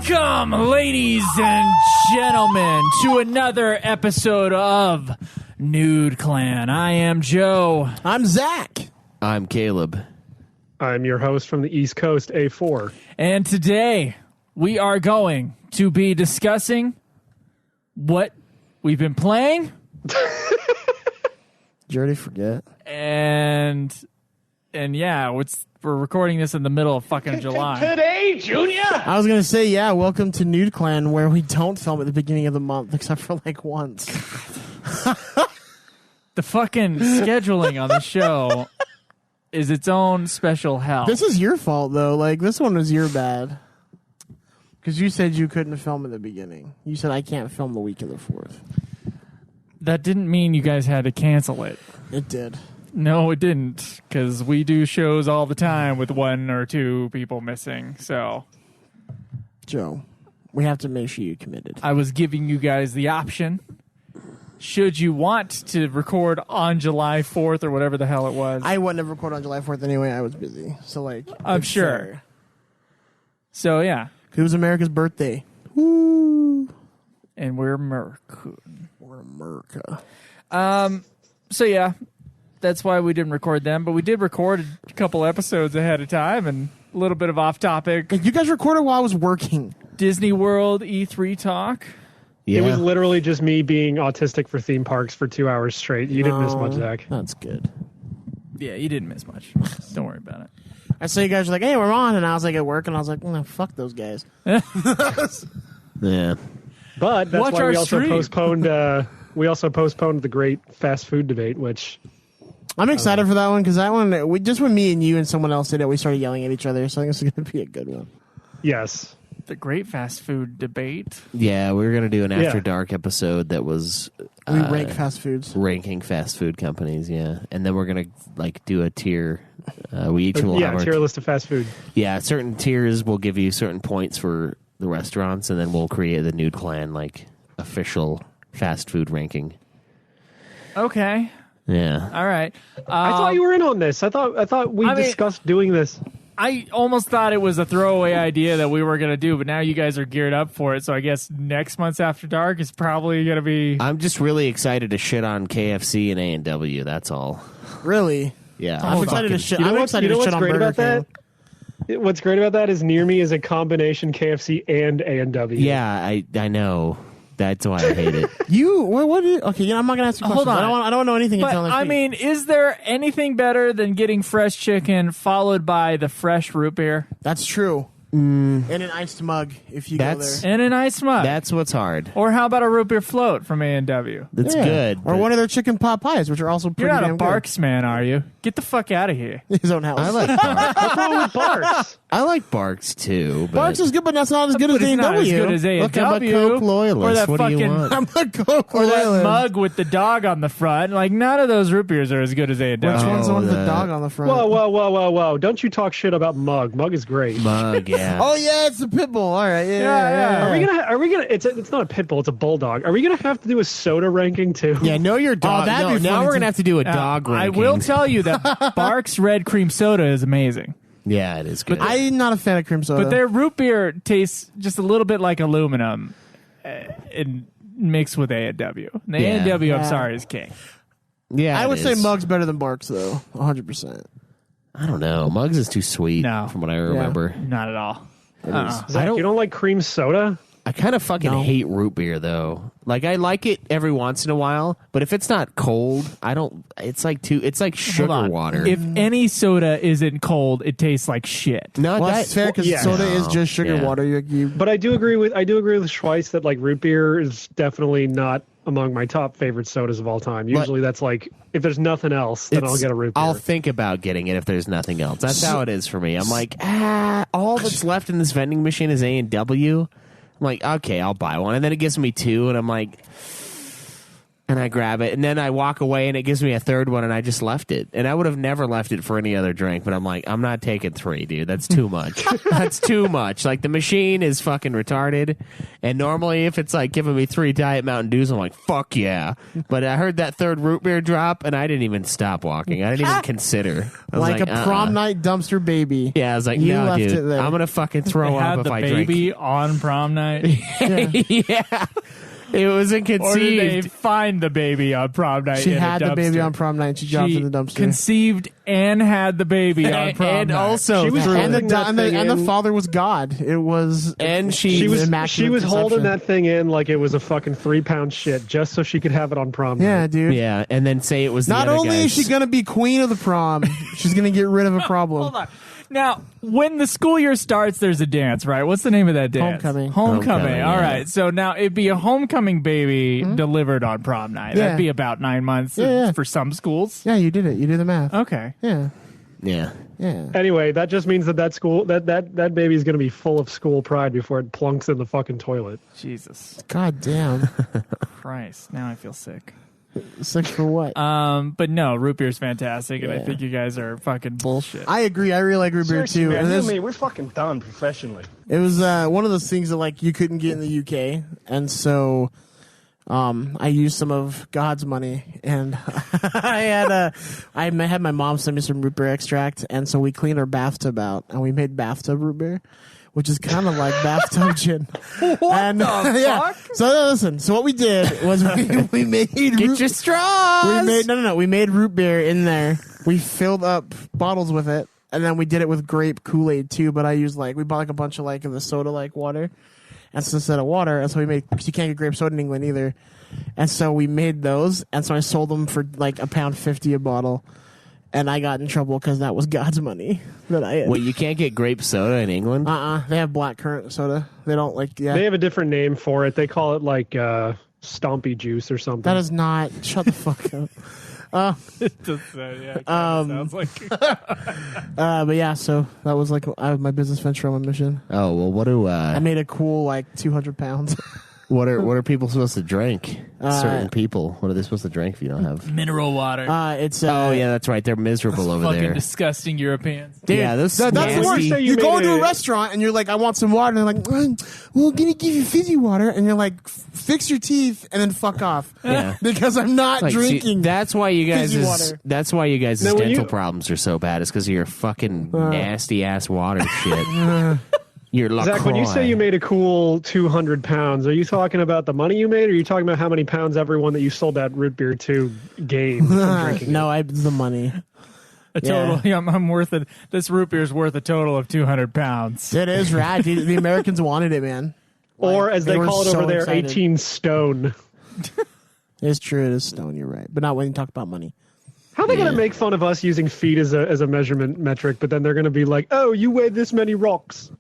Welcome, ladies and gentlemen, to another episode of Nude Clan. I am Joe. I'm Zach. I'm Caleb. I'm your host from the East Coast, A4. And today we are going to be discussing what we've been playing. Did you already forget? And yeah, we're recording this in the middle of fucking July. Today, Junior! I was going to say, yeah, welcome to Nude Clan, where we don't film at the beginning of the month, except for like once. The fucking scheduling on the show is its own special hell. This is your fault, though. Like, this one was your bad. Because you said you couldn't film at the beginning. You said, I can't film the week of the 4th. That didn't mean you guys had to cancel it. It did. No, it didn't, because we do shows all the time with one or two people missing. So Joe, we have to make sure you committed. I was giving you guys the option. Should you want to record on July 4th or whatever the hell it was? I wouldn't have recorded on July 4th anyway. I was busy. So, like, I'm it's sure. fair. So, yeah. It was America's birthday. Woo! And we're America. We're America. So, yeah. That's why we didn't record them, but we did record a couple episodes ahead of time and a little bit of off topic. You guys recorded while I was working. Disney World E3 talk. Yeah. It was literally just me being autistic for theme parks for 2 hours straight. You didn't miss much, Zach. That's good. Yeah, you didn't miss much. Don't worry about it. I saw you guys were like, hey, we're on. And I was like at work, and I was like, no, fuck those guys. Yeah. But that's Watch why our we also stream. postponed the great fast food debate, which I'm excited for that one because that one, just when me and you and someone else did it, we started yelling at each other. So I think this is going to be a good one. yes. The great fast food debate. Yeah, we were going to do an After Dark episode that was We rank fast foods. ranking fast food companies, yeah. And then we're going to like do a tier. We each will have Yeah, our tier list of fast food. Yeah, certain tiers will give you certain points for the restaurants, and then we'll create the Nude Clan like official fast food ranking. Okay. Yeah. All right. I thought you were in on this. I thought we discussed doing this. I almost thought it was a throwaway idea that we were going to do, but now you guys are geared up for it. So I guess next month's After Dark is probably going to be... I'm just really excited to shit on KFC and A&W, that's all. Really? Yeah. I'm excited to shit. You know I'm what's excited to shit on great Burger about that? King. What's great about that is Near Me is a combination KFC and A&W. Yeah, I know. That's why I hate it. Okay, I'm not going to ask you questions. Hold on. I don't know anything But, until next I week. mean, is there anything better than getting fresh chicken followed by the fresh root beer? That's true. And an iced mug if you go That's- there. And an ice mug. That's what's hard. Or how about a root beer float from A&W? That's Yeah. good. Or but one of their chicken pot pies, which are also pretty You're not damn a Barks man, are you? Get the fuck out of here. good. His own house. I like Barks. What's wrong with Barks? I like Barks too. But Barks is good, but that's not as good But as it's not as A&W. good as Look, I'm a A&W. Coke loyalist. Or that What do you fucking... want? I'm a Coke Or that loyalist. mug with the dog on the front. Like, none of those root beers are as good as A&W. Which one's the one with the that- dog on the front? Whoa. Don't you talk shit about Mug. Mug is great. Mug, yeah. Oh yeah, it's the pit bull. All right, Yeah. Are we gonna it's not a pit bull, it's a bulldog. Are we gonna have to do a soda ranking too? Yeah, know your dog. that'd No, be now funny we're to- gonna have to do a dog ranking. I will tell you that Barks Red Cream Soda is amazing. Yeah, it is good. I'm not a fan of cream soda. But their root beer tastes just a little bit like aluminum and mixed with A&W. And the Yeah. A&W, I'm Yeah. sorry, is king. yeah, I would it say is. Mug's better than Barks though, 100%. I don't know. Mugs is too sweet. No. From what I remember. Not at all. Zach, you don't like cream soda? I kind of fucking No. hate root beer though. Like I like it every once in a while, but if it's not cold, I don't. It's like sugar Hold on. water. If any soda isn't cold, it tastes like shit. no, Well, that, that's fair because yeah. soda is No. just sugar Yeah. water. You But I do agree with Schweitz that like root beer is definitely not among my top favorite sodas of all time. Usually that's like if there's nothing else, then I'll get a root beer. I'll think about getting it if there's nothing else. That's how it is for me. I'm like, all that's left in this vending machine is A&W. I'm like, okay, I'll buy one, and then it gives me two, and I'm like, And I grab it, and then I walk away, and it gives me a third one, and I just left it. And I would have never left it for any other drink, but I'm like, I'm not taking 3, dude. That's too much. That's too much. Like, the machine is fucking retarded, and normally if it's like giving me 3 Diet Mountain Dews, I'm like, fuck yeah. But I heard that third root beer drop, and I didn't even stop walking. I didn't even consider. I was Like a prom night dumpster baby. Yeah, I was like, You no, left dude, it there. I'm going to fucking throw Had up the if I baby drink. on prom night. Yeah. It wasn't Or did they conceived. find the baby on prom night? She in a had the baby dumpster? on prom night and she dropped She it in the dumpster. conceived and had the baby on prom And night. also She was threw and it. the father was God. It was And She was immaculate holding conception. that thing in like it was a fucking 3-pound shit just so she could have it on prom Yeah, night. dude. Yeah, and then say it was the Not other only is guy's. she gonna be queen of the prom, she's gonna get rid of a problem. Hold on. Now, when the school year starts, there's a dance, right? What's the name of that dance? Homecoming. Homecoming, All yeah. right. So now it'd be a homecoming baby delivered on prom night. Yeah. That'd be about 9 months Yeah. for some schools. Yeah, you did it. You did the math. Okay. Yeah, Yeah. yeah. Anyway, that just means that school that baby's gonna be full of school pride before it plunks in the fucking toilet. Jesus God damn. Christ. Now I feel sick. Sick for what? But no, root beer's fantastic, and I Yeah. think you guys are fucking bullshit. I agree. I really like root beer Seriously, too. man, And you this- and me, we're fucking done professionally. it was one of those things that like you couldn't get in the UK, and so I used some of God's money, and I had my mom send me some root beer extract, and so we cleaned our bathtub out, and we made bathtub root beer, which is kind of like bathtub gin. And yeah, so listen. So what we did was we made Get your straws. we made root beer in there. We filled up bottles with it, and then we did it with grape Kool-Aid too. But I used we bought like a bunch of like of the soda like water, and so instead of water, and so we made, because you can't get grape soda in England either, and so we made those, and so I sold them for like £1.50 a bottle, and I got in trouble because that was God's money that I had. Wait, you can't get grape soda in England? They have blackcurrant soda. They don't like They have a different name for it. They call it like Stompy juice or something. That is not. Shut the fuck up. Sounds like But yeah, so that was like my business venture on my mission. Oh, well, what do I made a cool like 200 pounds. what are people supposed to drink? Certain people. What are they supposed to drink if you don't have? mineral water. It's Oh yeah, that's right. They're miserable over Fucking there. disgusting Europeans. dude, Yeah, those that's the nasty- worst. Say You you go made into a it- restaurant and you're like, I want some water, and they're like, we're gonna give you fizzy water, and you're like, fix your teeth and then fuck off. Yeah. Because I'm not Like, see, drinking. that's why you guys. fizzy water. That's why you guys' Now, when dental you- problems are so bad. It's because of your fucking nasty ass water shit. Your Zach, when you say you made a cool 200 pounds, are you talking about the money you made, or are you talking about how many pounds everyone that you sold that root beer to gained from drinking? no, the money. A total. Yeah, I'm worth it. This root beer is worth a total of 200 pounds. It is rad, dude. The Americans wanted it, man. Or as they were call it so over there, excited. 18 stone. It's true. It is stone. You're right, but not when you talk about money. How are they going Yeah. to make fun of us using feet as a measurement metric, but then they're going to be like, oh, you weigh this many rocks?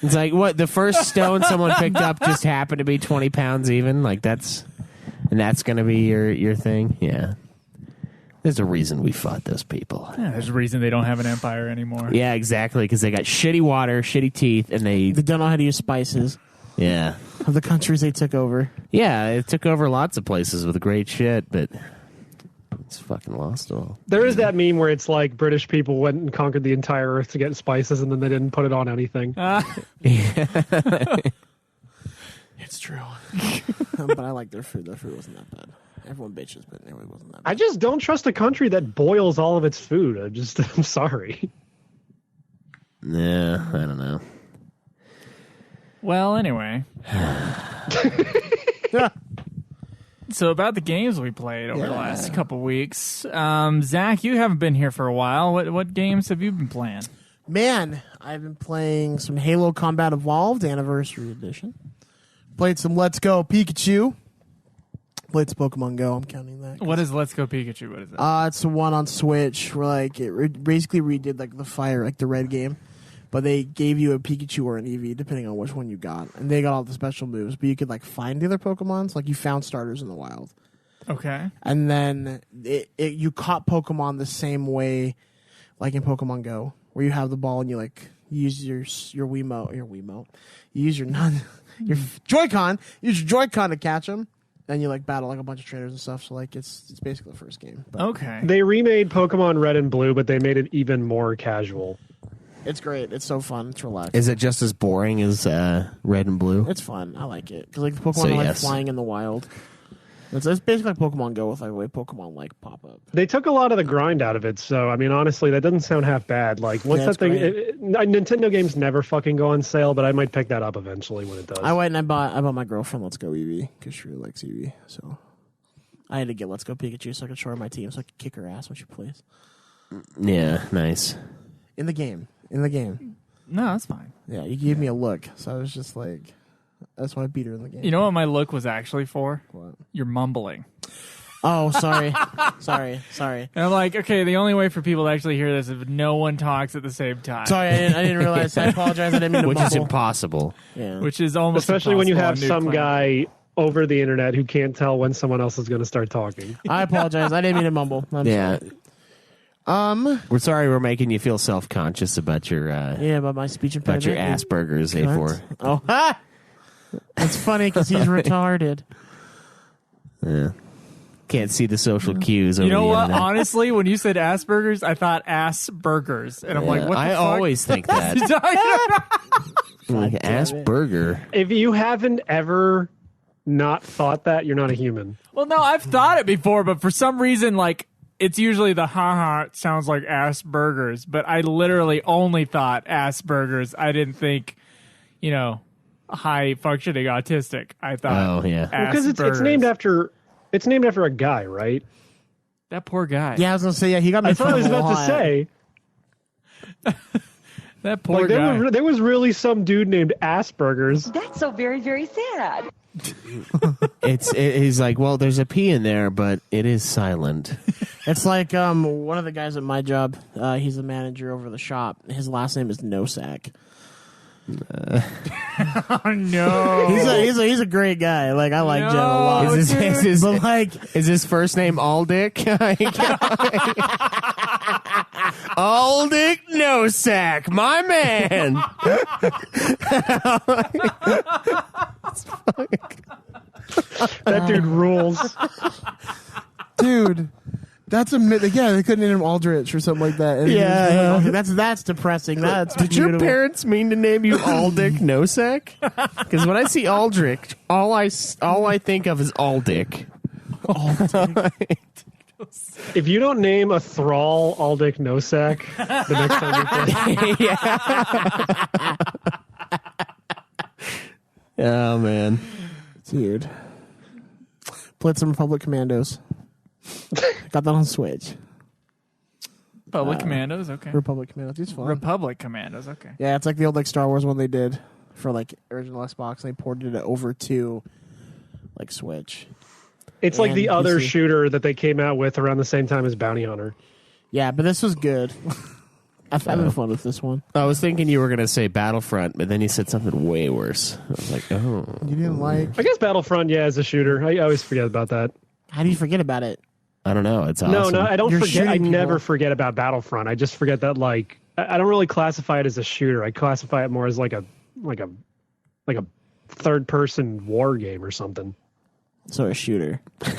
It's like what the first stone someone picked up just happened to be 20 pounds even. Like that's going to be your thing. Yeah. There's a reason we fought those people. Yeah, there's a reason they don't have an empire anymore. Yeah, exactly. Because they got shitty water, shitty teeth, and They don't know how to use spices yeah. of the countries they took over. Yeah, it took over lots of places with great shit, but it's fucking lost it all. There is that meme where it's like British people went and conquered the entire earth to get spices, and then they didn't put it on anything. It's true. But I like their food. Their food wasn't that bad. Everyone bitches, but it really wasn't that bad. I just don't trust a country that boils all of its food. I'm sorry. Yeah, I don't know. Well, anyway. So about the games we played over the last couple weeks, Zach, you haven't been here for a while. What games have you been playing? Man, I've been playing some Halo Combat Evolved Anniversary Edition. Played some Let's Go Pikachu. Played some Pokemon Go. I'm counting that. What is Let's Go Pikachu? What is it? It's the one on Switch where like it basically redid like the fire, like the red game, but they gave you a Pikachu or an Eevee depending on which one you got, and they got all the special moves. But you could like find the other Pokemons, like you found starters in the wild, Okay. and then you caught Pokemon the same way, like in Pokemon Go, where you have the ball and you like use your Wiimote, you use your Joy-Con, use your Joy-Con to catch them. and you like battle like a bunch of trainers and stuff. So like it's basically the first game. But Okay. They remade Pokemon Red and Blue, but they made it even more casual. it's great. It's so fun. It's relaxed. Is it just as boring as Red and Blue? It's fun. I like it because like the Pokemon So, are like yes. flying in the wild. It's basically like Pokemon Go with like the way Pokemon like pop up. They took a lot of the grind out of it, so I mean, honestly, that doesn't sound half bad. Like, what's Yeah, that it's thing? great. Nintendo games never fucking go on sale, but I might pick that up eventually when it does. I went and I bought my girlfriend Let's Go Eevee because she really likes Eevee. So I had to get Let's Go Pikachu so I could show her my team so I could kick her ass when she plays Yeah, nice. in the game. In the game, No, that's fine. yeah. You gave me a look, so I was just like, that's why I beat her in the game. You know what my look was actually for? What? You're mumbling. Oh, sorry, sorry. And I'm like, okay, the only way for people to actually hear this is if no one talks at the same time. Sorry, I didn't realize. I apologize. I didn't mean to Which is mumble. impossible. Yeah. Which is almost Especially when you impossible have on Nude some Clan. guy over the internet who can't tell when someone else is going to start talking. I apologize. I didn't mean to mumble. I'm Yeah. sorry. We're sorry we're making you feel self-conscious about your Yeah, about my speech about impediment. your Asperger's, A4. Oh, ha! It's funny because he's retarded. Yeah. Can't see the social cues. You over know the what? internet. Honestly, when you said Asperger's, I thought ass burgers. And I'm like, what the I fuck? always think that. Like Asperger. If you haven't ever not thought that, you're not a human. Well, no, I've thought it before, but for some reason, like, it's usually the haha, it sounds like ass burgers, but I literally only thought ass burgers. I didn't think, high functioning autistic. I thought, Oh, yeah. ass Because it's burgers. named after a guy, right? that poor guy. Yeah, I was gonna say. Yeah, he got me. I thought I was about to say. That poor Like guy. there was really some dude named Asperger's. That's so very, very sad. He's like, well, there's a P in there, but it is silent. It's like one of the guys at my job. He's the manager over the shop. His last name is Nosack. Oh, no. He's a great guy. Like I like Jen a lot. No, Is his, But like, is his first name Aldick? Aldick Nosack, my man. That dude rules. dude, that's a yeah. They couldn't name him Aldrich or something like that. And Yeah, that's depressing. That's Did your beautiful. parents mean to name you Aldick Nosack? Because when I see Aldrich, all I think of is Aldick. If you don't name a thrall Aldic Nosack the next time you play, Oh man. dude? Played some Republic Commandos. Got that on Switch. Public Commandos, okay. Republic Commandos. It's fun. Republic Commandos, okay. Yeah, it's like the old like Star Wars one they did for like original Xbox. They ported it over to like Switch. it's like And the other PC. shooter that they came out with around the same time as Bounty Hunter. Yeah, but this was good. I've had fun with this one. I was thinking you were going to say Battlefront, but then you said something way worse. I was like, oh. You didn't like? I guess Battlefront, yeah, is a shooter. I always forget about that. How do you forget about it? I don't know. It's awesome. No, I don't You're forget. I shooting never people. forget about Battlefront. I just forget that like I don't really classify it as a shooter. I classify it more as like a third person war game or something. So a shooter. How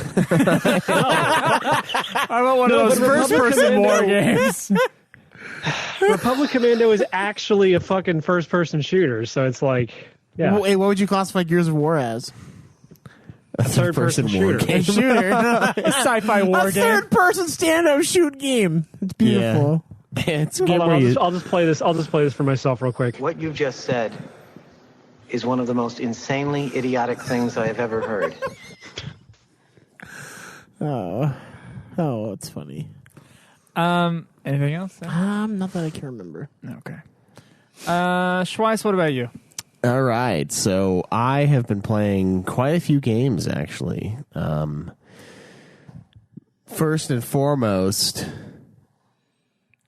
about one No, of those but first Republic person war Commando- games? Republic Commando is actually a fucking first person shooter, so it's like yeah, Wait, what would you classify Gears of War as? A third person war shooter. game. A shooter. Sci-fi war a game. third person stand-up shoot game. It's beautiful. It's a game Hold on, where you, I'll just play this. I'll just play this for myself real quick. What you've just said is one of the most insanely idiotic things I have ever heard. Oh, it's funny. Anything else? Not that I can remember. Okay. Schweiss, what about you? All right, so I have been playing quite a few games, actually. First and foremost,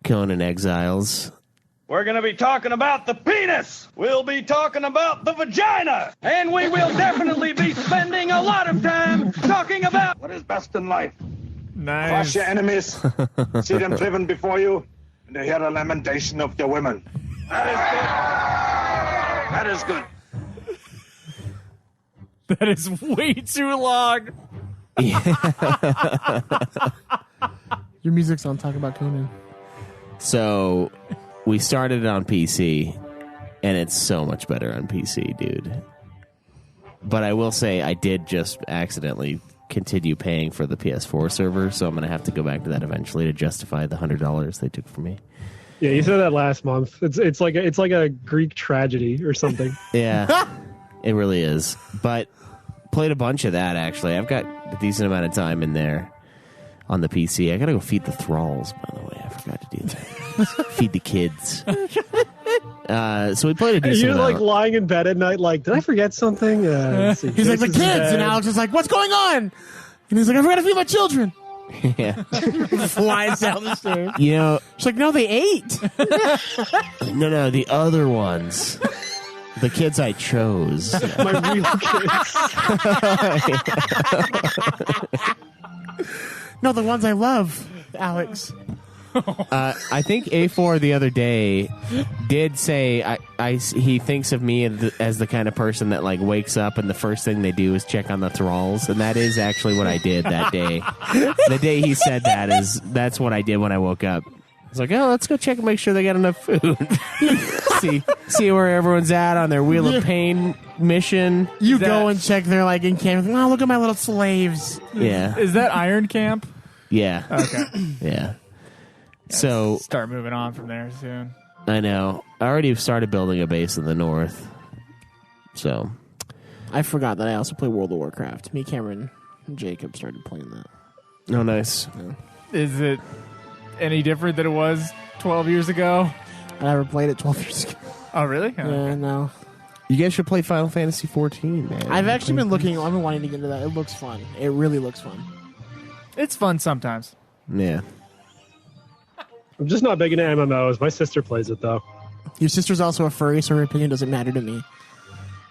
Conan Exiles. We're going to be talking about the penis. We'll be talking about the vagina. And we will definitely be spending a lot of time talking about what is best in life. Nice. Crush your enemies, see them driven before you, and to hear the lamentation of their women. That is good. That is way too long. Your music's on Talk About Conan. So we started it on PC, and it's so much better on PC, dude. But I will say I did just accidentally continue paying for the PS4 server, so I'm going to have to go back to that eventually to justify the $100 they took from me. Yeah, you said that last month. It's like a Greek tragedy or something. Yeah, it really is. But played a bunch of that, actually. I've got a decent amount of time in there on the PC. I got to go feed the thralls, by the way. I forgot to do that. Feed the kids. So we played a decent You're amount. like lying in bed at night like, did I forget something? He's like, the kids! And Alex is like, what's going on? And he's like, I forgot to feed my children. Yeah. Flies down the stairs. You know, She's like, no, they ate. no, the other ones. The kids I chose. My real kids. No, the ones I love, Alex. I think A4 the other day did say he thinks of me as the kind of person that like wakes up and the first thing they do is check on the thralls, and that is actually what I did that day. The day he said that's what I did when I woke up. I was like, oh, let's go check and make sure they got enough food. see where everyone's at on their Wheel of Pain mission. You go and check their like in camp. Oh, look at my little slaves. Yeah. Is that Iron Camp? Yeah. Okay. Yeah. So Start moving on from there soon. I know. I already started building a base in the north. So I forgot that I also play World of Warcraft. Me, Cameron, and Jacob started playing that. oh nice. Is it any different than it was 12 years ago? I never played it 12 years ago. Oh, really? Yeah, no. You guys should play Final Fantasy 14, man. I've actually been looking. I've been wanting to get into that. It looks fun. It really looks fun. It's fun sometimes. Yeah. I'm just not big into MMOs. My sister plays it though. Your sister's also a furry, so her opinion doesn't matter to me.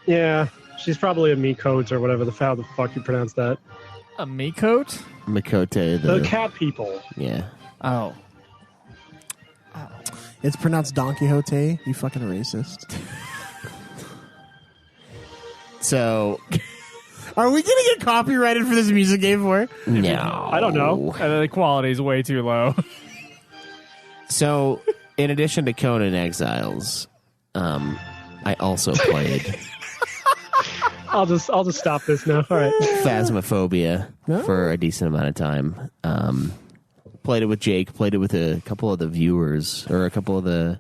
Yeah, she's probably a Mikote or whatever how the fuck you pronounce that. A Mikote? Makote, The cat people. yeah. Oh. It's pronounced Don Quixote. You fucking racist. So Are we gonna get copyrighted for this music game for? no, I don't know. The quality is way too low. So in addition to Conan Exiles, I also played I'll just stop this now. All right. Phasmophobia for a decent amount of time. Played it with Jake. Played it with a couple of the viewers or a couple of the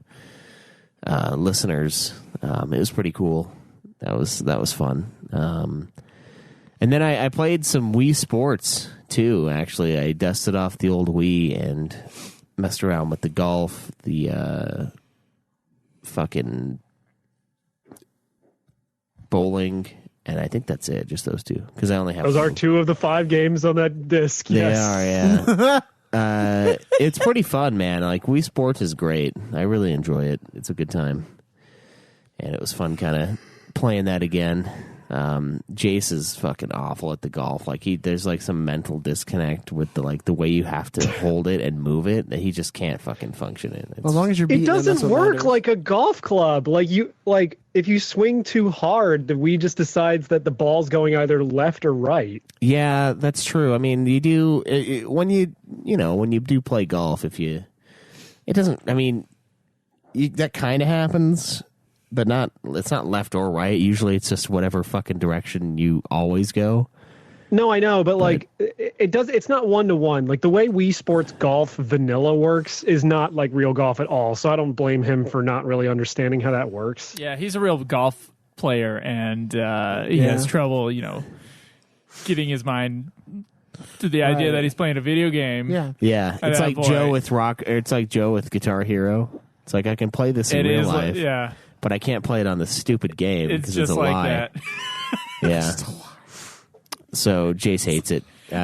listeners. It was pretty cool. That was fun. And then I played some Wii Sports too. Actually, I dusted off the old Wii and messed around with the golf, the fucking bowling, and I think that's it. Just those two, because I only have Those are 2 of the 5 games on that disc. They Yes. are, yeah. It's pretty fun, man. Like Wii Sports is great. I really enjoy it. It's a good time, and it was fun kind of playing that again. Jace is fucking awful at the golf. Like there's like some mental disconnect with the way you have to hold it and move it that he just can't fucking function in. As long as you're It beating them, doesn't that's what work matters. like a golf club. If you swing too hard, the Wii just decides that the ball's going either left or right. Yeah, that's true. I mean, you do when you do play golf. It doesn't. I mean, that kind of happens. But it's not left or right. Usually it's just whatever fucking direction you always go. No, I know, but it's not 1-to-1. Like the way Wii Sports Golf vanilla works is not like real golf at all. So I don't blame him for not really understanding how that works. Yeah, he's a real golf player, and he has trouble, getting his mind to the idea that he's playing a video game. Yeah. Yeah, At it's that like point. Joe with rock. Or it's like Joe with Guitar Hero. It's like I can play this in It real is, life, yeah. but I can't play it on the stupid game It's because just it's a like lie. that. Yeah. So Jace hates it. You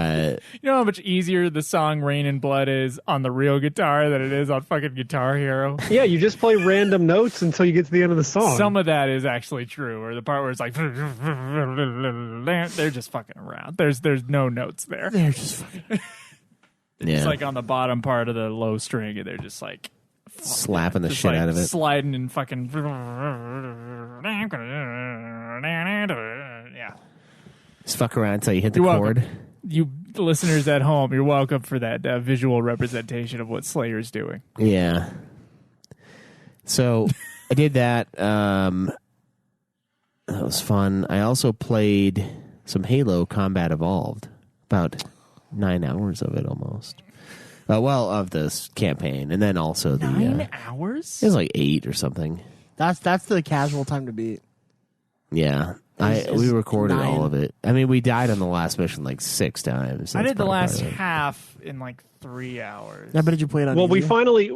know how much easier the song "Rain and Blood" is on the real guitar than it is on fucking Guitar Hero. Yeah, you just play random notes until you get to the end of the song. Some of that is actually true, or the part where it's like they're just fucking around. There's no notes there. They're just fucking. Yeah, It's like on the bottom part of the low string, and they're just like slapping the just shit like out of it. sliding and fucking yeah. Just fuck around until you hit the You're cord. welcome. You listeners at home, you're welcome for that visual representation of what Slayer's doing. Yeah. So I did that. That was fun. I also played some Halo Combat Evolved. About 9 hours of it almost. Of this campaign, and then also the 9 hours. It was like 8 or something. That's the casual time to beat. Yeah, It's we recorded 9. all of it. I mean, we died on the last mission like 6 times. I That's did the probably last part of it. half in like 3 hours. I bet did you play it on Well, easy?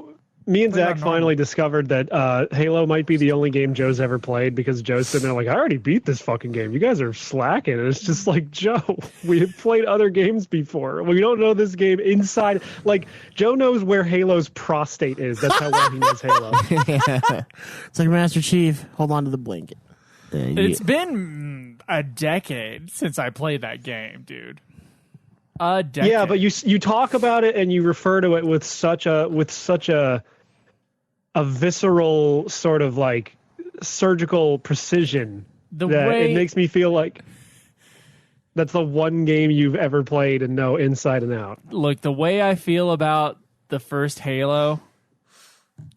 me and Played Zach on finally normal. discovered that Halo might be the only game Joe's ever played because Joe's sitting there like, I already beat this fucking game. You guys are slacking. And it's just like, Joe, we have played other games before. We don't know this game inside. Like, Joe knows where Halo's prostate is. That's how well he knows Halo. It's like Master Chief. Hold on to the blanket. It's been a decade since I played that game, dude. A decade. Yeah, but you talk about it and you refer to it with such a visceral sort of like surgical precision The that way it makes me feel like that's the one game you've ever played and know inside and out. look, the way I feel about the first Halo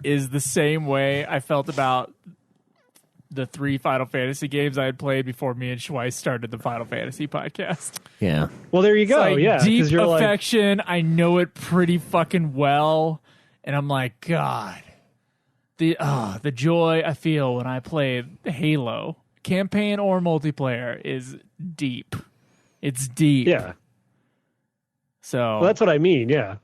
is the same way I felt about the 3 Final Fantasy games I had played before me and Schweiss started the Final Fantasy podcast. Yeah. Well, there you It's go. like Yeah, deep because you're like, affection. I know it pretty fucking well, and I'm like, God, the joy I feel when I play Halo, campaign or multiplayer, is deep. It's deep. yeah. So Well, that's what I mean. Yeah.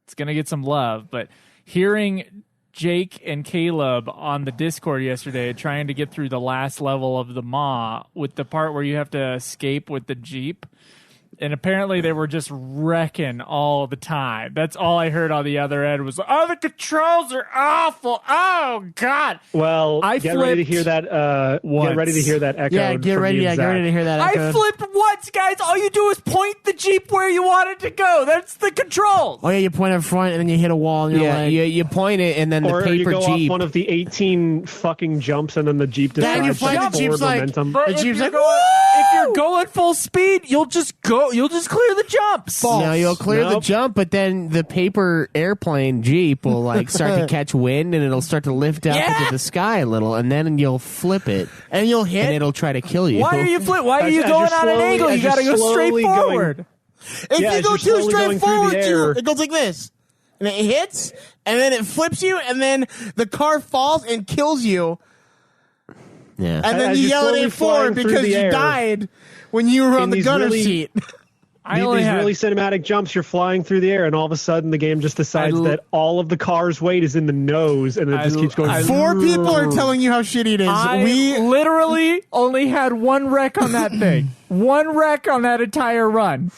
it's gonna get some love. But hearing Jake and Caleb on the Discord yesterday trying to get through the last level of the Maw with the part where you have to escape with the Jeep. And apparently they were just wrecking all the time. That's all I heard on the other end was, oh, the controls are awful. Oh, God. Well, I get ready to flipped hear that. once. Get ready to hear that echo. Yeah, get ready to hear that. I echo. flipped once, guys. All you do is point the Jeep where you want it to go. That's the controls. Oh yeah, you point up front and then you hit a wall and you're Yeah, like, you point it, and then Or the you paper go Jeep. off one of the 18 fucking jumps, and then the Jeep Then you decides find to the Jeep's forward like- momentum. But The if Jeep's you're like, going- if "Woo!" you're going full speed, you'll just clear the jumps. No, you'll clear the Nope. jump, but then the paper airplane Jeep will like start to catch wind, and it'll start to lift up Yeah. into the sky a little, and then you'll flip it, and you'll hit. and it'll try to kill you. Why are you why are As- you as going you're on an slowly- angle? You as you're got to go straight slowly going- forward. If Yeah, you as go you're too slowly straight going through the forward, air- it goes like this, and it hits, and then it flips you, and then the car falls and kills you, Yeah. and then As you you're yell at slowly it flying forward through because the you air. died when you were on In the these gunner really- seat. I only These had really cinematic jumps, you're flying through the air, and all of a sudden the game just decides that all of the car's weight is in the nose, and it just keeps going. 4 people are telling you how shitty it is. I literally only had one wreck on that thing. One wreck on that entire run.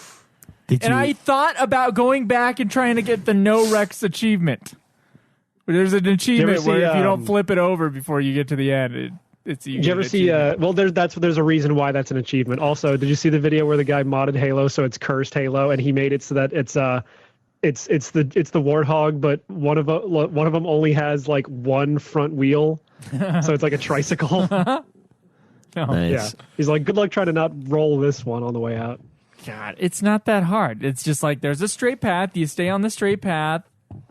Did And you? I thought about going back and trying to get the no wrecks achievement. There's an achievement see, where if you don't flip it over before you get to the end, it's you Did you ever see? Well, there's a reason why that's an achievement. Also, did you see the video where the guy modded Halo so it's cursed Halo, and he made it so that it's the Warthog, but one of them only has like one front wheel, so it's like a tricycle. Nice. Yeah, he's like, good luck trying to not roll this one on the way out. God, it's not that hard. It's just like there's a straight path. You stay on the straight path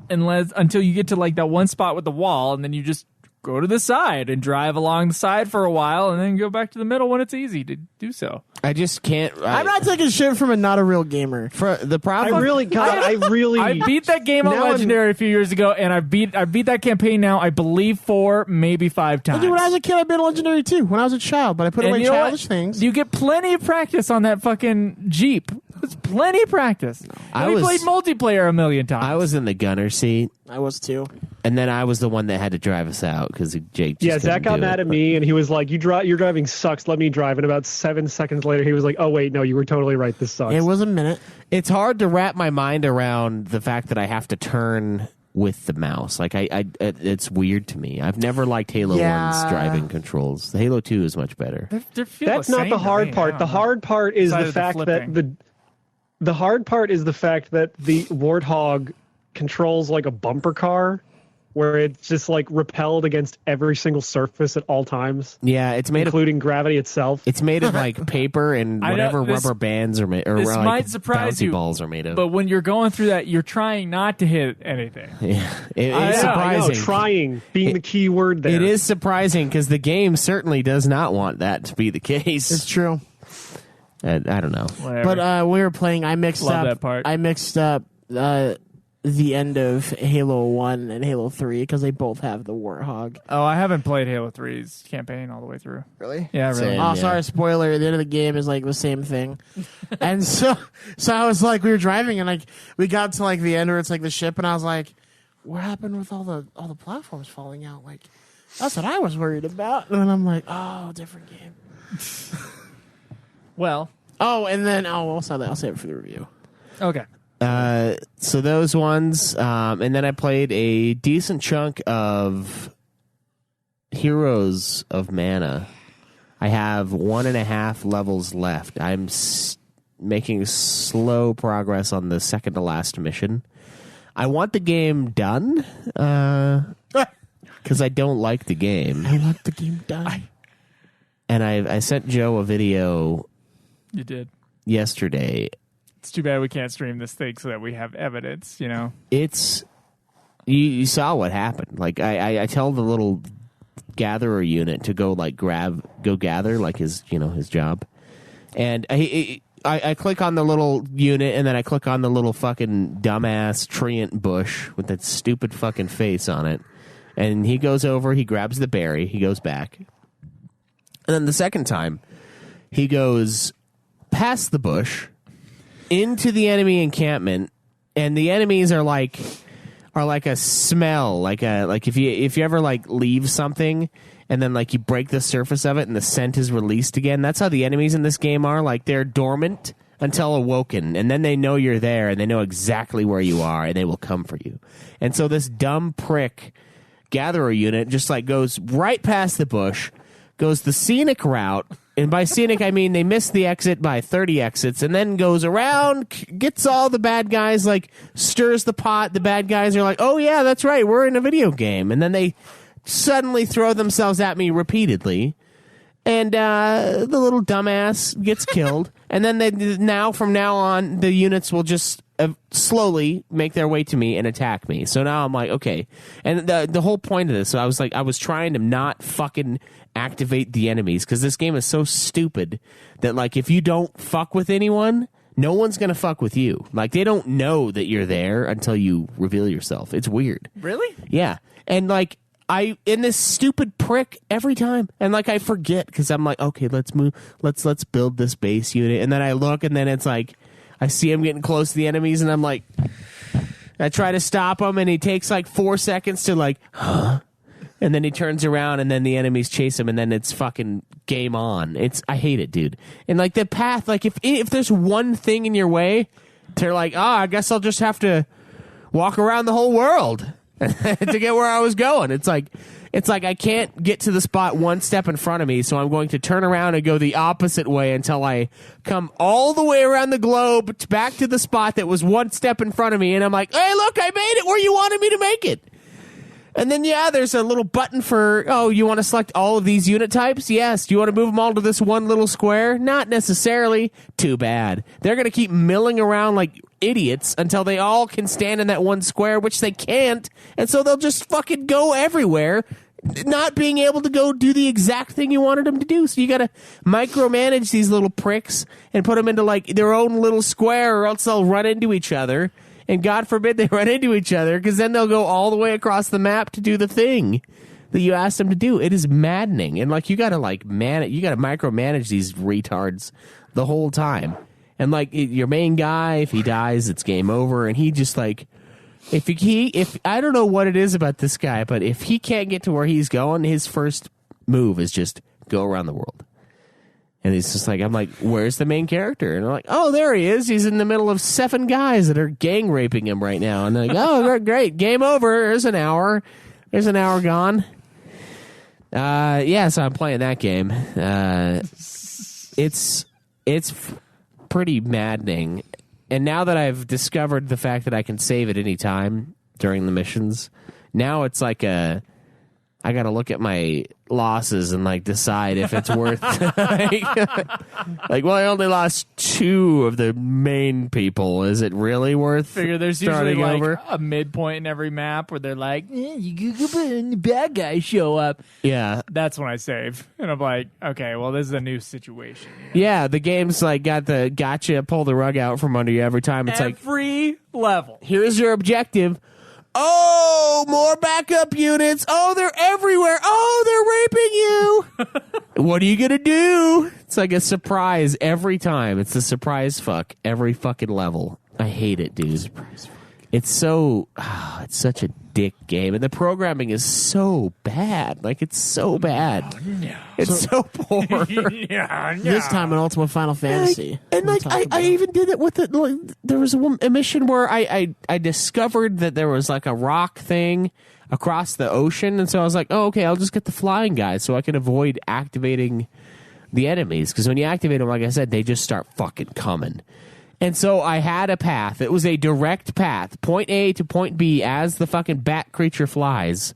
until you get to like that one spot with the wall, and then you just go to the side and drive along the side for a while, and then go back to the middle when it's easy to do so. I just can't. I'm not taking shit from a not a real gamer. For the problem. I really I beat that game on Now I'm- Legendary a few years ago, and I beat that campaign now, I believe 4, maybe 5 times. Dude, when I was a kid, I beat Legendary too. When I was a child, but I put And away you know what? childish things. You get plenty of practice on that fucking Jeep. It's plenty of practice. I We was- played multiplayer a million times. I was in the gunner seat, I was too. and then I was the one that had to drive us out because Jake. Just Yeah, Zach got couldn't do mad it. at me, and he was like, your driving sucks. Let me drive." And about 7 seconds later, he was like, "Oh wait, no, you were totally right. This sucks." It was a minute. It's hard to wrap my mind around the fact that I have to turn with the mouse. Like it's weird to me. I've never liked Halo Yeah. 1's driving controls. The Halo 2 is much better. They feel That's the not same the to hard me. I part. don't The know. hard part is Besides the the fact that flipping. the hard part is the fact that the Warthog controls like a bumper car, where it's just like repelled against every single surface at all times. Yeah, it's made including gravity itself. It's made of like paper and whatever rubber bands are made, or this like might surprise bouncy you, balls are made of. But when you're going through that, you're trying not to hit anything. Yeah, it's surprising. I know, trying being the key word there. It is surprising because the game certainly does not want that to be the case. It's true. I don't know. Whatever. But we were playing. I mixed Love up. that part. I mixed up the end of Halo 1 and Halo 3 because they both have the Warthog. Oh, I haven't played Halo 3's campaign all the way through. Really? Yeah, really. Same. Oh, Yeah. sorry, spoiler. The end of the game is like the same thing. And so I was like, we were driving and like we got to like the end where it's like the ship, and I was like, what happened with all the platforms falling out? Like, that's what I was worried about. And then I'm like, oh, different game. Well, Oh, and then I'll save it for the review. okay. So those ones, and then I played a decent chunk of Heroes of Mana. I have 1.5 levels left. I'm making slow progress on the second to last mission. I want the game done because I don't like the game. I want the game done. And I sent Joe a video You did. yesterday. It's too bad we can't stream this thing so that we have evidence, you know? It's you saw what happened. Like I tell the little gatherer unit to go like gather like his job, and I click on the little unit, and then I click on the little fucking dumbass treant bush with that stupid fucking face on it, and he goes over, he grabs the berry, he goes back, and then the second time he goes past the bush into the enemy encampment, and the enemies are like a smell, like if you ever like leave something and then like you break the surface of it and the scent is released again. That's how the enemies in this game are. Like they're dormant until awoken, and then they know you're there and they know exactly where you are and they will come for you. And so this dumb prick gatherer unit just like goes right past the bush, goes the scenic route. And by scenic, I mean they miss the exit by 30 exits, and then goes around, gets all the bad guys, like stirs the pot. The bad guys are like, oh, yeah, that's right, we're in a video game. And then they suddenly throw themselves at me repeatedly. And the little dumbass gets killed. And then from now on, the units will just slowly make their way to me and attack me. So now I'm like, okay. And the whole point of this, so I was trying to not fucking activate the enemies, because this game is so stupid that like if you don't fuck with anyone, no one's gonna fuck with you. Like they don't know that you're there until you reveal yourself. It's weird. Really? Yeah. And like I in this stupid prick every time, and like I forget because I'm like, okay, let's move, let's build this base unit, and then I look, and then it's like I see him getting close to the enemies, and I'm like, I try to stop him, and he takes like 4 seconds to like, huh? And then he turns around, and then the enemies chase him, and then it's fucking game on. I hate it, dude. And like the path, like if there's one thing in your way, they're like, I guess I'll just have to walk around the whole world to get where I was going. It's like I can't get to the spot one step in front of me, so I'm going to turn around and go the opposite way until I come all the way around the globe back to the spot that was one step in front of me, and I'm like, hey, look, I made it where you wanted me to make it. And then, there's a little button for, you want to select all of these unit types? Yes. Do you want to move them all to this one little square? Not necessarily. Too bad. They're going to keep milling around like idiots until they all can stand in that one square, which they can't. And so they'll just fucking go everywhere, not being able to go do the exact thing you wanted them to do. So you got to micromanage these little pricks and put them into like their own little square, or else they'll run into each other. And God forbid they run into each other, because then they'll go all the way across the map to do the thing that you asked them to do. It is maddening. And like you got to micromanage these retards the whole time. And like your main guy, if he dies, it's game over. And he just like, if I don't know what it is about this guy, but if he can't get to where he's going, his first move is just go around the world. And he's just like, I'm like, where's the main character? And I'm like, oh, there he is. He's in the middle of 7 guys that are gang raping him right now. And they're like, oh, great. Game over. There's an hour. There's an hour gone. So I'm playing that game. It's pretty maddening. And now that I've discovered the fact that I can save at any time during the missions, Now it's like I got to look at my losses and like decide if it's worth like, well, I only lost 2 of the main people. Is it really worth Figure there's usually starting like over? a midpoint in every map where they're like, you the bad guys show up. Yeah. That's when I save. And I'm like, okay, well, this is a new situation. Yeah, the game's like got the gotcha, pull the rug out from under you every time. It's like, Every level. here's your objective. Oh, more backup units. Oh, they're everywhere. Oh, they're raping you. What are you going to do? It's like a surprise every time. It's a surprise fuck every fucking level. I hate it, dude. Surprise fuck. It's so, it's such a dick game. And the programming is so bad. Like, it's so bad. Oh, no. It's so poor. This time in Ultima Final Fantasy. And like I even did it with it. Like, there was a mission where I discovered that there was like a rock thing across the ocean, and so I was like, oh, okay, I'll just get the flying guys so I can avoid activating the enemies, because when you activate them, like I said, they just start fucking coming. And so I had a path. It was a direct path, point A to point B, as the fucking bat creature flies.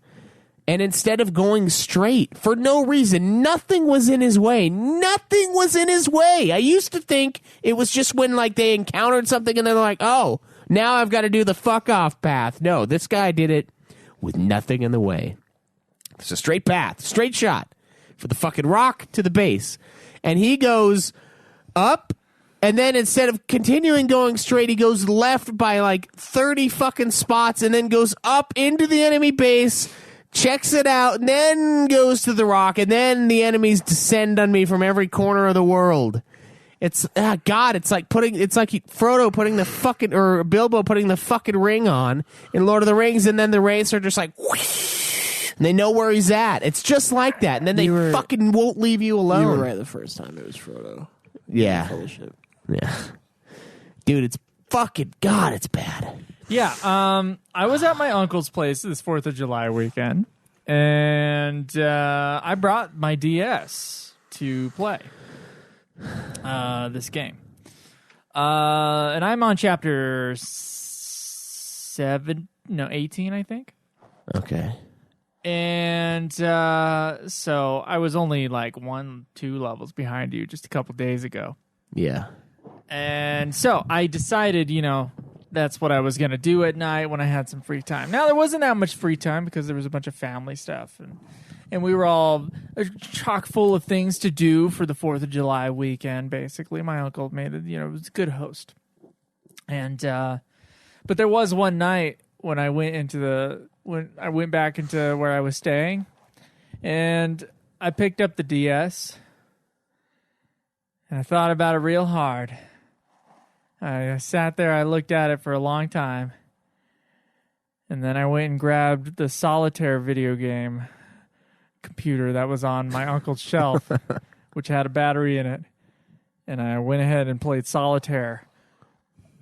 And instead of going straight, for no reason, nothing was in his way. Nothing was in his way. I used to think it was just when like they encountered something and they're like, oh, now I've got to do the fuck off path. No, this guy did it with nothing in the way. It's a straight path, straight shot for the fucking rock to the base. And he goes up, and then instead of continuing going straight, he goes left by like 30 fucking spots and then goes up into the enemy base, checks it out, and then goes to the rock, and then the enemies descend on me from every corner of the world. It's God. It's like Frodo putting the fucking, or Bilbo putting the fucking ring on in Lord of the Rings, and then the rays are just like, whoosh, and they know where he's at. It's just like that, and then they fucking won't leave you alone. You were right the first time. It was Frodo. Yeah, Full of shit. yeah, dude. It's fucking God. It's bad. Yeah, I was at my uncle's place this 4th of July weekend, and I brought my DS to play this game. And I'm on chapter 18, I think. Okay. And so I was only like 1-2 levels behind you just a couple days ago. Yeah. And so I decided, that's what I was going to do at night when I had some free time. Now, there wasn't that much free time because there was a bunch of family stuff. And we were all chock full of things to do for the 4th of July weekend, basically. My uncle made it, was a good host. And, but there was one night when I went back into where I was staying, and I picked up the DS, and I thought about it real hard. I sat there, I looked at it for a long time, and then I went and grabbed the Solitaire video game computer that was on my uncle's shelf, which had a battery in it, and I went ahead and played Solitaire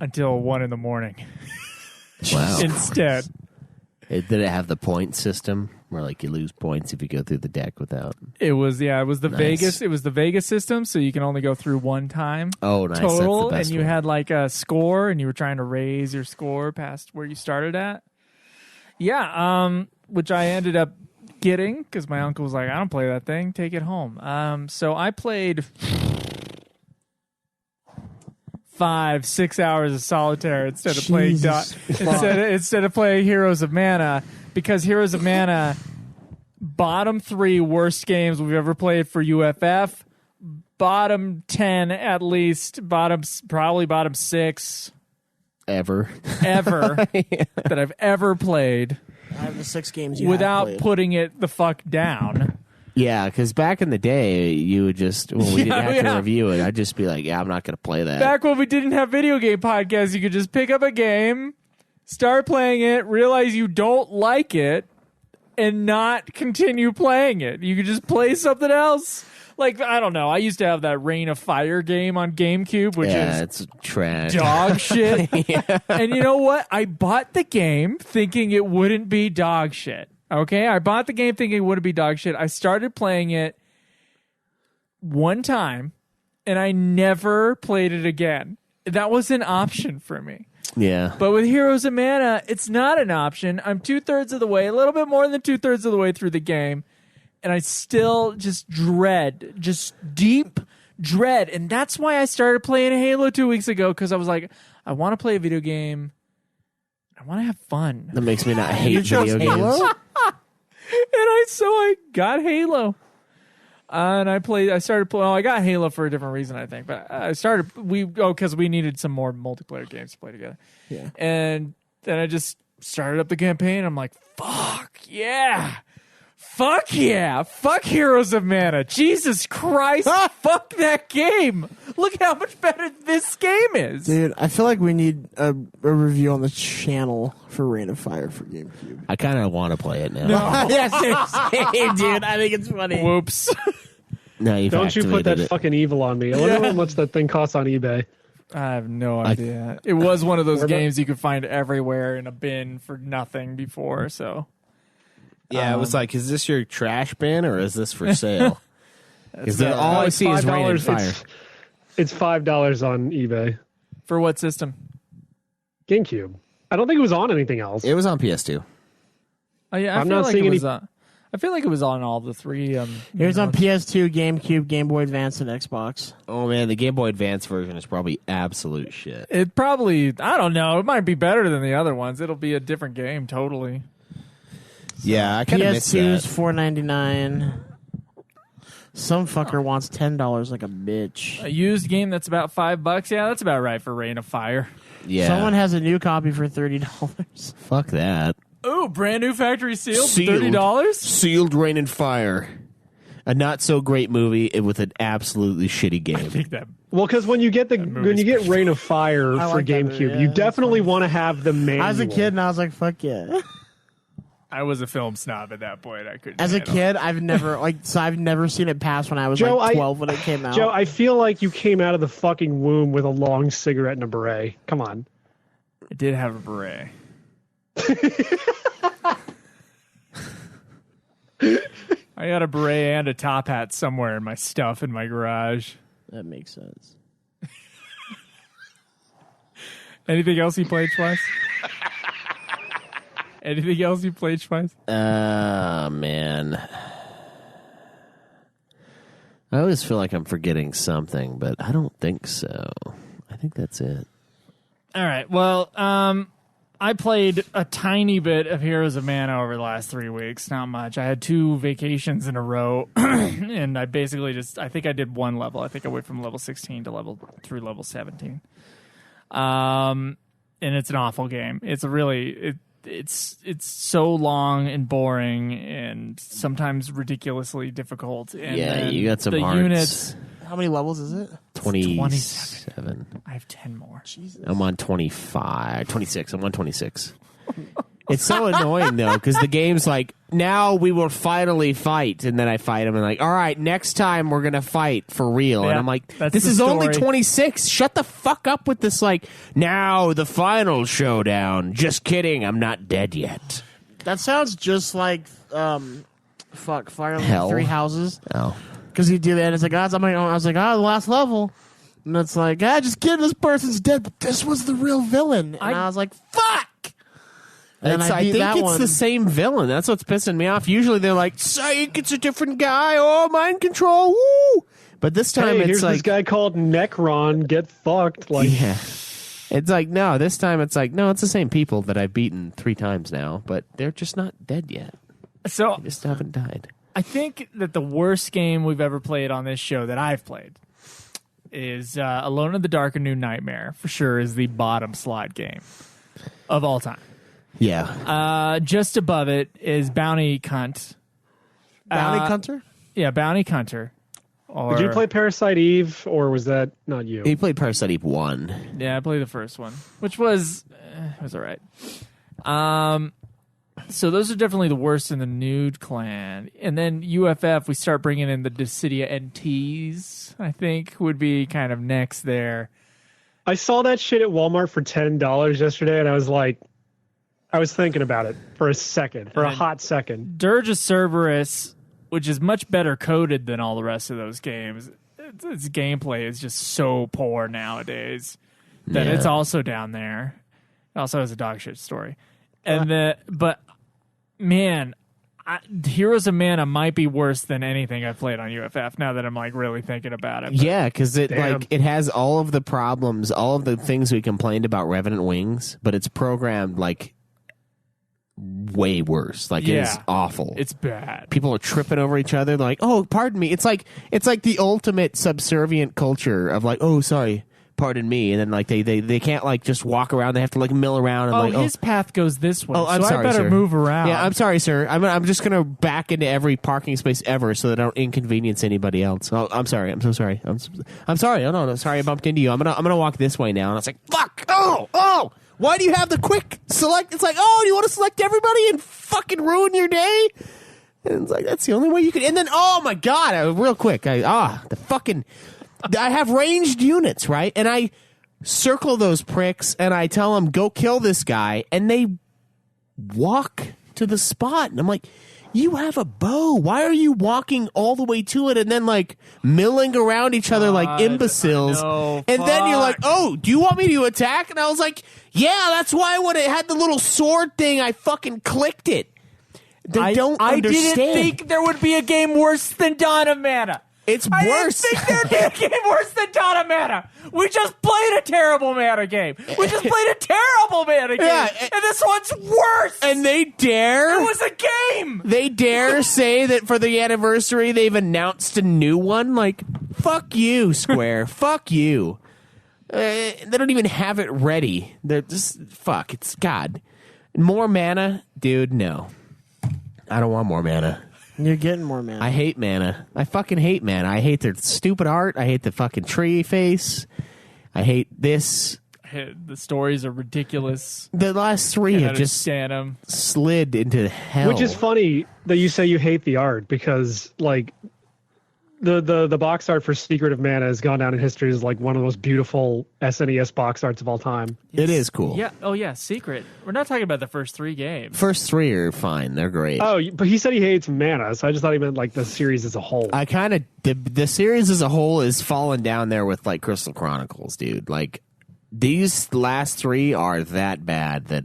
until 1 a.m. Wow. Instead. Did it have the point system where like you lose points if you go through the deck without? It was the Nice. Vegas. It was the Vegas system, so you can only go through one time. Oh, nice. Total, That's the best and you one. had like a score, and you were trying to raise your score past where you started at. Yeah, which I ended up getting because my uncle was like, "I don't play that thing. Take it home." So I played 5-6 hours of Solitaire instead of playing instead of playing Heroes of Mana, because Heroes of Mana, bottom 3 worst games we've ever played for UFF, bottom 10 at least, probably bottom 6 ever that I've ever played I have the 6 games you without have played. putting it the fuck down. Yeah, because back in the day, you would just, when we didn't have Yeah. to review it, I'd just be like, yeah, I'm not going to play that. Back when we didn't have video game podcasts, you could just pick up a game, start playing it, realize you don't like it, and not continue playing it. You could just play something else. Like, I don't know. I used to have that Reign of Fire game on GameCube, which is it's trash. dog shit. And you know what? I bought the game thinking it wouldn't be dog shit. Okay? I bought the game thinking it wouldn't be dog shit. I started playing it one time, and I never played it again. That was an option for me. Yeah. But with Heroes of Mana, it's not an option. I'm 2/3 of the way, a little bit more than 2/3 of the way through the game, and I still just deep dread. And that's why I started playing Halo 2 weeks ago, because I was like, I want to play a video game. I want to have fun. That makes me not hate video games. So I got Halo. And I started playing. Well, I got Halo for a different reason, I think. But because we needed some more multiplayer games to play together. Yeah. And then I just started up the campaign. I'm like, fuck yeah. Fuck yeah. Fuck Heroes of Mana. Jesus Christ. Fuck that game. Look how much better this game is. Dude, I feel like we need a review on the channel for Reign of Fire for GameCube. I kind of want to play it now. Yeah, same, dude. I think it's funny. Whoops. No, Don't you put that it. fucking evil on me. I wonder how much that thing costs on eBay. I have no idea. It was one of those games you could find everywhere in a bin for nothing before, so. Yeah, it was like, is this your trash bin or is this for sale? Because all I see is Rain and Fire. It's $5 on eBay. For what system? GameCube. I don't think it was on anything else. It was on PS2. Oh, yeah, I'm not seeing any. I feel like it was on all the three. It was on PS2, GameCube, Game Boy Advance, and Xbox. Oh, man, the Game Boy Advance version is probably absolute shit. It probably, I don't know, it might be better than the other ones. It'll be a different game, totally. Yeah, I kind of miss PS2 is that. $4.99. Some fucker wants $10 like a bitch. A used game that's about $5. Yeah, that's about right for Reign of Fire. Yeah. Someone has a new copy for $30. Fuck that. Ooh, brand new factory sealed, Sealed. $30? Sealed Rain and Fire. A not so great movie with an absolutely shitty game. I think that Well, because when you get Reign of Fire I for like that GameCube, movie, yeah, you that's definitely funny. want to have the manual. I was a kid and I was like, fuck yeah. I was a film snob at that point. I couldn't. As a handle kid, I've never seen it pass when I was Joe, like 12 when it came out. Joe, I feel like you came out of the fucking womb with a long cigarette and a beret. Come on. it did have a beret. I got a beret and a top hat somewhere in my stuff in my garage. That makes sense. Anything else you played twice? Anything else you played twice? Man. I always feel like I'm forgetting something, but I don't think so. I think that's it. All right. Well, I played a tiny bit of Heroes of Mana over the last 3 weeks. Not much. I had 2 vacations in a row, and I basically I think I did one level. I think I went from level 16 to through level 17. And it's an awful game. It's it's so long and boring and sometimes ridiculously difficult. And Yeah, you got some the hearts. units. How many levels is it? 27. I have 10 more. Jesus. I'm on 25. 26. I'm on 26. It's so annoying, though, because the game's like, now we will finally fight. And then I fight him and like, all right, next time we're going to fight for real. Yeah, and I'm like, that's this the is only story. 26. Shut the fuck up with this, like, now the final showdown. Just kidding. I'm not dead yet. That sounds just like Fire Emblem Hell. 3 Houses. Oh. Because you do that and it's like, I was like, the last level. And it's like, just kidding, this person's dead, but this was the real villain. And I was like, fuck! And I beat think that it's one. the same villain. That's what's pissing me off. Usually they're like, psych, it's a different guy. Oh, mind control. Woo! But this time Hey, it's here's like, this guy called Necron. Get fucked. Like, yeah. It's like, no, this time it's like, no, it's the same people that I've beaten 3 times now, but they're just not dead yet. So They just haven't died. I think that the worst game we've ever played on this show that I've played is Alone in the Dark: A New Nightmare. For sure, is the bottom slot game of all time. Yeah. Just above it is Bounty Cunt. Bounty Hunter? Yeah, Bounty Hunter. Or, did you play Parasite Eve, or was that not you? He played Parasite Eve 1. Yeah, I played the first one, which was all right. So those are definitely the worst in the Nude Clan. And then UFF, we start bringing in the Dissidia NTs, I think, would be kind of next there. I saw that shit at Walmart for $10 yesterday, and I was like, I was thinking about it for a second, for a hot second. Dirge of Cerberus, which is much better coded than all the rest of those games. Its gameplay is just so poor nowadays that Yeah. it's also down there. Also has a dog shit story. And but man, Heroes of Mana might be worse than anything I've played on UFF now that I'm like really thinking about it. But Yeah, because it has all of the problems, all of the things we complained about Revenant Wings, but it's programmed like way worse. Like it is awful. It's bad. People are tripping over each other. They're like, oh, pardon me. It's like the ultimate subservient culture of like, oh, sorry, pardon me, and then like they can't like just walk around. They have to like mill around and his path goes this way. Oh, I'm so sorry, I better sir. move around. Yeah, I'm sorry, sir. I'm just gonna back into every parking space ever so that I don't inconvenience anybody else. Oh, I'm sorry. I'm so sorry. I'm sorry. Oh no, sorry I bumped into you. I'm gonna walk this way now. And I was like, fuck. Oh. Why do you have the quick select? It's like, oh, do you want to select everybody and fucking ruin your day? And it's like, that's the only way you can. And then, oh my god, real quick, I have ranged units, right? And I circle those pricks and I tell them, go kill this guy, and they walk to the spot, and I'm like, you have a bow. Why are you walking all the way to it and then like milling around each other like imbeciles? And then you're like, oh, do you want me to attack? And I was like, yeah, that's why when it had the little sword thing, I fucking clicked it. They don't understand. I didn't think there would be a game worse than Dawn of Mana. It's worse. I didn't think there'd be a game worse than Dawn of Mana. We just played a terrible Mana game. We just played a terrible Mana game. Yeah, and this one's worse. And they dare. It was a game. They dare say that for the anniversary they've announced a new one. Like, fuck you, Square. Fuck you. They don't even have it ready. They're just, fuck. It's God. More mana? Dude, no. I don't want more mana. You're getting more mana. I hate mana. I fucking hate mana. I hate their stupid art. I hate the fucking tree face. I hate this. The stories are ridiculous. The last three have just slid into hell. Which is funny that you say you hate the art, because like the box art for Secret of Mana has gone down in history as like one of the most beautiful SNES box arts of all time. It is cool. Yeah. Oh yeah. Secret. We're not talking about the first 3 games. First 3 are fine. They're great. Oh, but he said he hates Mana, so I just thought he meant like the series as a whole. I kind of the series as a whole is falling down there with like Crystal Chronicles, dude. Like these last 3 are that bad that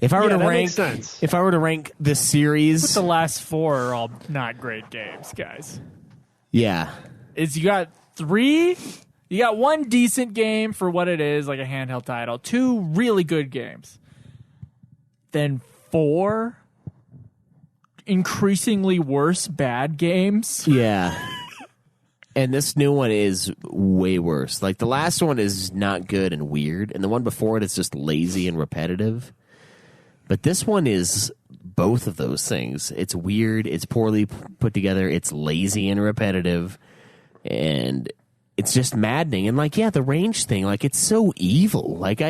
if I were to rank the series, but the last 4 are all not great games, guys. Yeah. You got 3. You got 1 decent game for what it is, like a handheld title. 2 really good games. Then 4 increasingly worse bad games. Yeah. And this new one is way worse. Like the last one is not good and weird, and the one before it is just lazy and repetitive. But this one is both of those things. It's weird, it's poorly put together, it's lazy and repetitive, and it's just maddening. And like, yeah, the range thing, like it's so evil. Like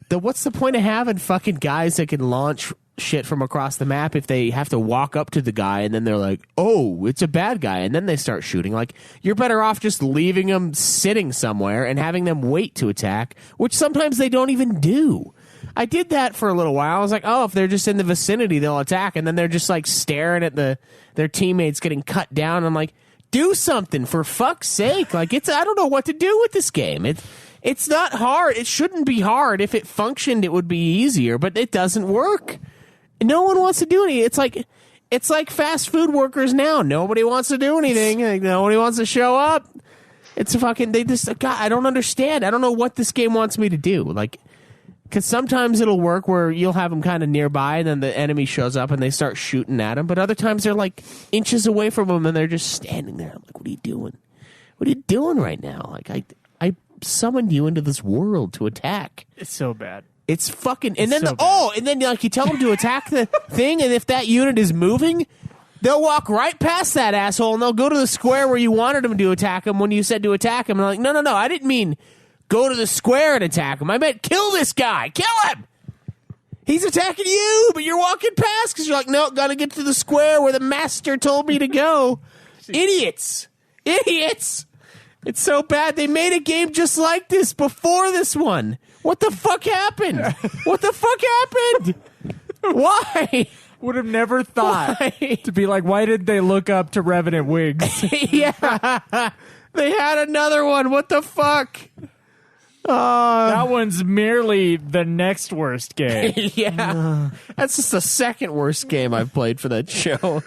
what's the point of having fucking guys that can launch shit from across the map if they have to walk up to the guy and then they're like, oh, it's a bad guy, and then they start shooting? Like, you're better off just leaving them sitting somewhere and having them wait to attack, which sometimes they don't even do. I did that for a little while. I was like, oh, if they're just in the vicinity, they'll attack. And then they're just like staring at their teammates getting cut down. I'm like, do something for fuck's sake. Like, I don't know what to do with this game. It's not hard. It shouldn't be hard. If it functioned, it would be easier, but it doesn't work. No one wants to do anything. It's like fast food workers now. Nobody wants to do anything. Like, nobody wants to show up. It's fucking, God, I don't understand. I don't know what this game wants me to do. Like, because sometimes it'll work where you'll have them kind of nearby and then the enemy shows up and they start shooting at them. But other times they're like inches away from them and they're just standing there. I'm like, what are you doing? What are you doing right now? Like, I summoned you into this world to attack. It's so bad. It's fucking... And then, and then like you tell them to attack the thing, and if that unit is moving, they'll walk right past that asshole and they'll go to the square where you wanted them to attack him when you said to attack him. And I'm like, no, I didn't mean go to the square and attack him. I meant kill this guy. Kill him! He's attacking you, but you're walking past because you're like, no, gotta get to the square where the master told me to go. Idiots! It's so bad. They made a game just like this before this one. What the fuck happened? What the fuck happened? Why? Would have never thought to be like, why did they look up to Revenant Wings? Yeah. They had another one. What the fuck? That one's merely the next worst game. Yeah. That's just the second worst game I've played for that show.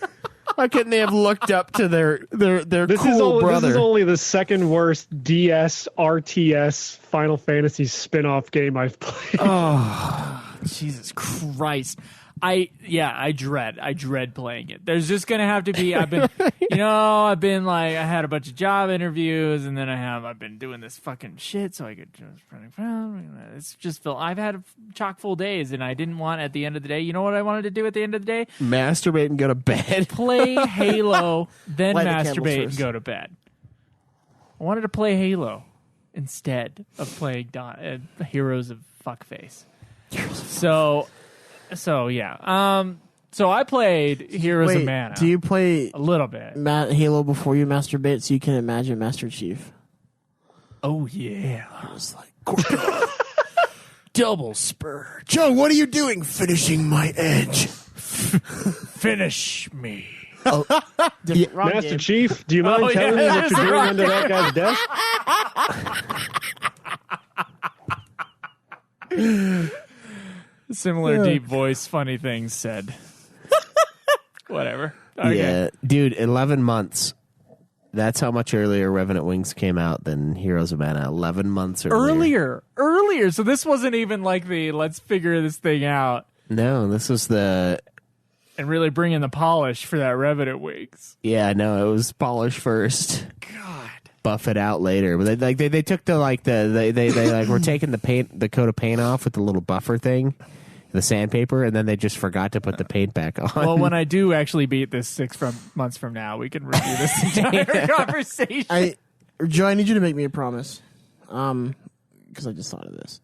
Why couldn't they have looked up to their cool brother? This is only the second worst DS RTS Final Fantasy spin-off game I've played. Oh, Jesus Christ. I dread playing it. There's just gonna have to be. I've been like, I had a bunch of job interviews, and then I've been doing this fucking shit, so I could just running around. It's just I've had chock full days, and I didn't want at the end of the day. You know what I wanted to do at the end of the day? Masturbate and go to bed. Play Halo, then Light the candles masturbate and first. go to bed. I wanted to play Halo instead of playing Heroes of Fuckface. So yeah. So I played Heroes of Wait, Mana. do you play a little bit? Halo before you masturbate so you can imagine Master Chief? Oh yeah. It was like, Double spur. Joe, what are you doing? Finishing my edge. Finish me. Wrong Master game. Chief, do you mind telling me what you're doing under that guy's desk? Similar deep voice, funny things said. Whatever. Okay. Yeah, dude, 11 months. That's how much earlier Revenant Wings came out than Heroes of Mana. 11 months earlier. Earlier. So this wasn't even like the let's figure this thing out No, this was the... and really bring in the polish for that Revenant Wings. Yeah, no, it was polish first. God. Buff it out later. But they took they were taking the coat of paint off with the little buffer thing, the sandpaper, and then they just forgot to put the paint back on. Well, when I do actually beat this months from now, we can review this entire conversation. Joe, I need you to make me a promise. Because I just thought of this.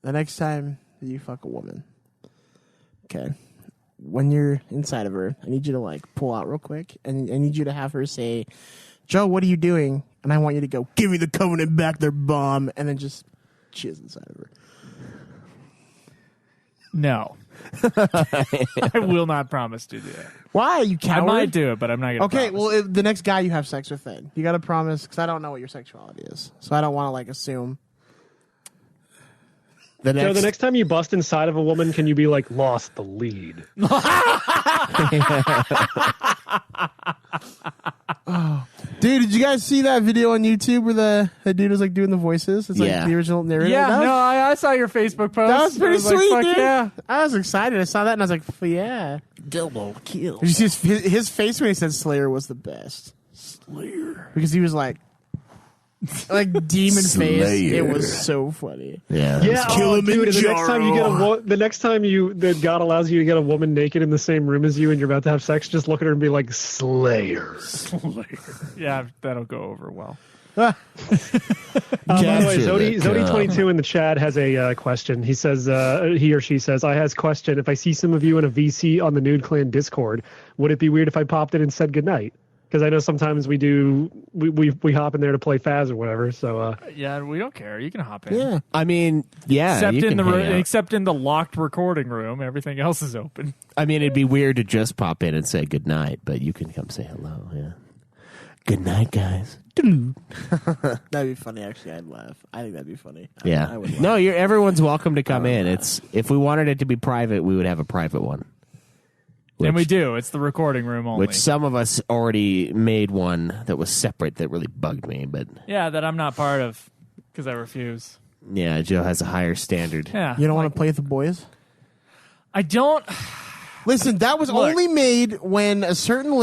The next time that you fuck a woman, okay, when you're inside of her, I need you to like pull out real quick, and I need you to have her say, "Joe, what are you doing?" And I want you to go, "Give me the Covenant back their bomb," and then just jizz inside of her. No. I will not promise to do that. Why, you coward? I might do it, but I'm not going to Okay, promise. well, if the next guy you have sex with, then you got to promise, because I don't know what your sexuality is, so I don't want to like assume. Joe, the next time you bust inside of a woman, can you be like, lost the lead? Dude, did you guys see that video on YouTube where the dude was like doing the voices? It's like Yeah. the original narrator. Yeah, That was- no, I saw your Facebook post. That was I pretty was like, sweet, fuck dude. yeah. I was excited. I saw that and I was like, yeah. Double kill. Did you see his face when he said Slayer was the best? Slayer. Because he was like demon face. It was so funny. Yeah. Yeah, dude. And the next time you get Kilimanjaro. the next time that God allows you to get a woman naked in the same room as you and you're about to have sex, just look at her and be like, Slayer. Yeah, that'll go over well. By the way, Gotcha. Zodi22 in the chat has a question. He says, he or she says, I has question. If I see some of you in a VC on the Nude Clan Discord, would it be weird if I popped in and said goodnight? Because I know sometimes we hop in there to play Faz or whatever. So Yeah, we don't care. You can hop in. Yeah. I mean, yeah. Except you in can the hang out. except in the locked recording room, everything else is open. I mean, it'd be weird to just pop in and say goodnight, but you can come say hello. Yeah. Good night, guys. That'd be funny, actually. I'd laugh. I think that'd be funny. Yeah. I would laugh. No, everyone's welcome to come in. It's if we wanted it to be private, we would have a private one. And we do. It's the recording room only. Which some of us already made one that was separate that really bugged me. But Yeah, that I'm not part of because I refuse. yeah, Joe has a higher standard. Yeah. You don't want to play with the boys? I don't. Listen, that was Look. only made when a certain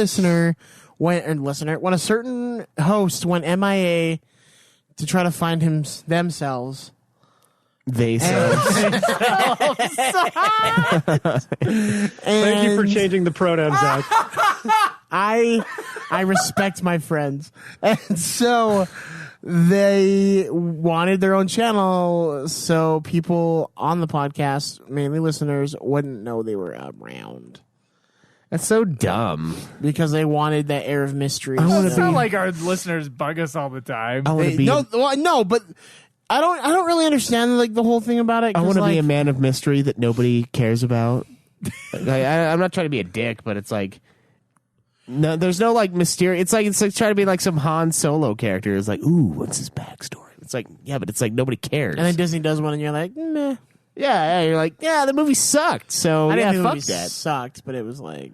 when a certain host went MIA to try to find themselves. They said, thank you for changing the pronouns, Zach. I respect my friends, and so they wanted their own channel so people on the podcast, mainly listeners, wouldn't know they were around that's so dumb. because they wanted that air of mystery. It's not like our listeners bug us all the time. I want to be. No, but I don't really understand like the whole thing about it. I want to like, be a man of mystery that nobody cares about. I'm not trying to be a dick, but it's like no, there's no like mysterious. It's like trying to be like some Han Solo character. It's like, ooh, what's his backstory? It's like, yeah, but it's like nobody cares. And then Disney does one, and you're like, meh. yeah, you're like, yeah, the movie sucked. So I didn't think fuck the movie that. sucked, but it was like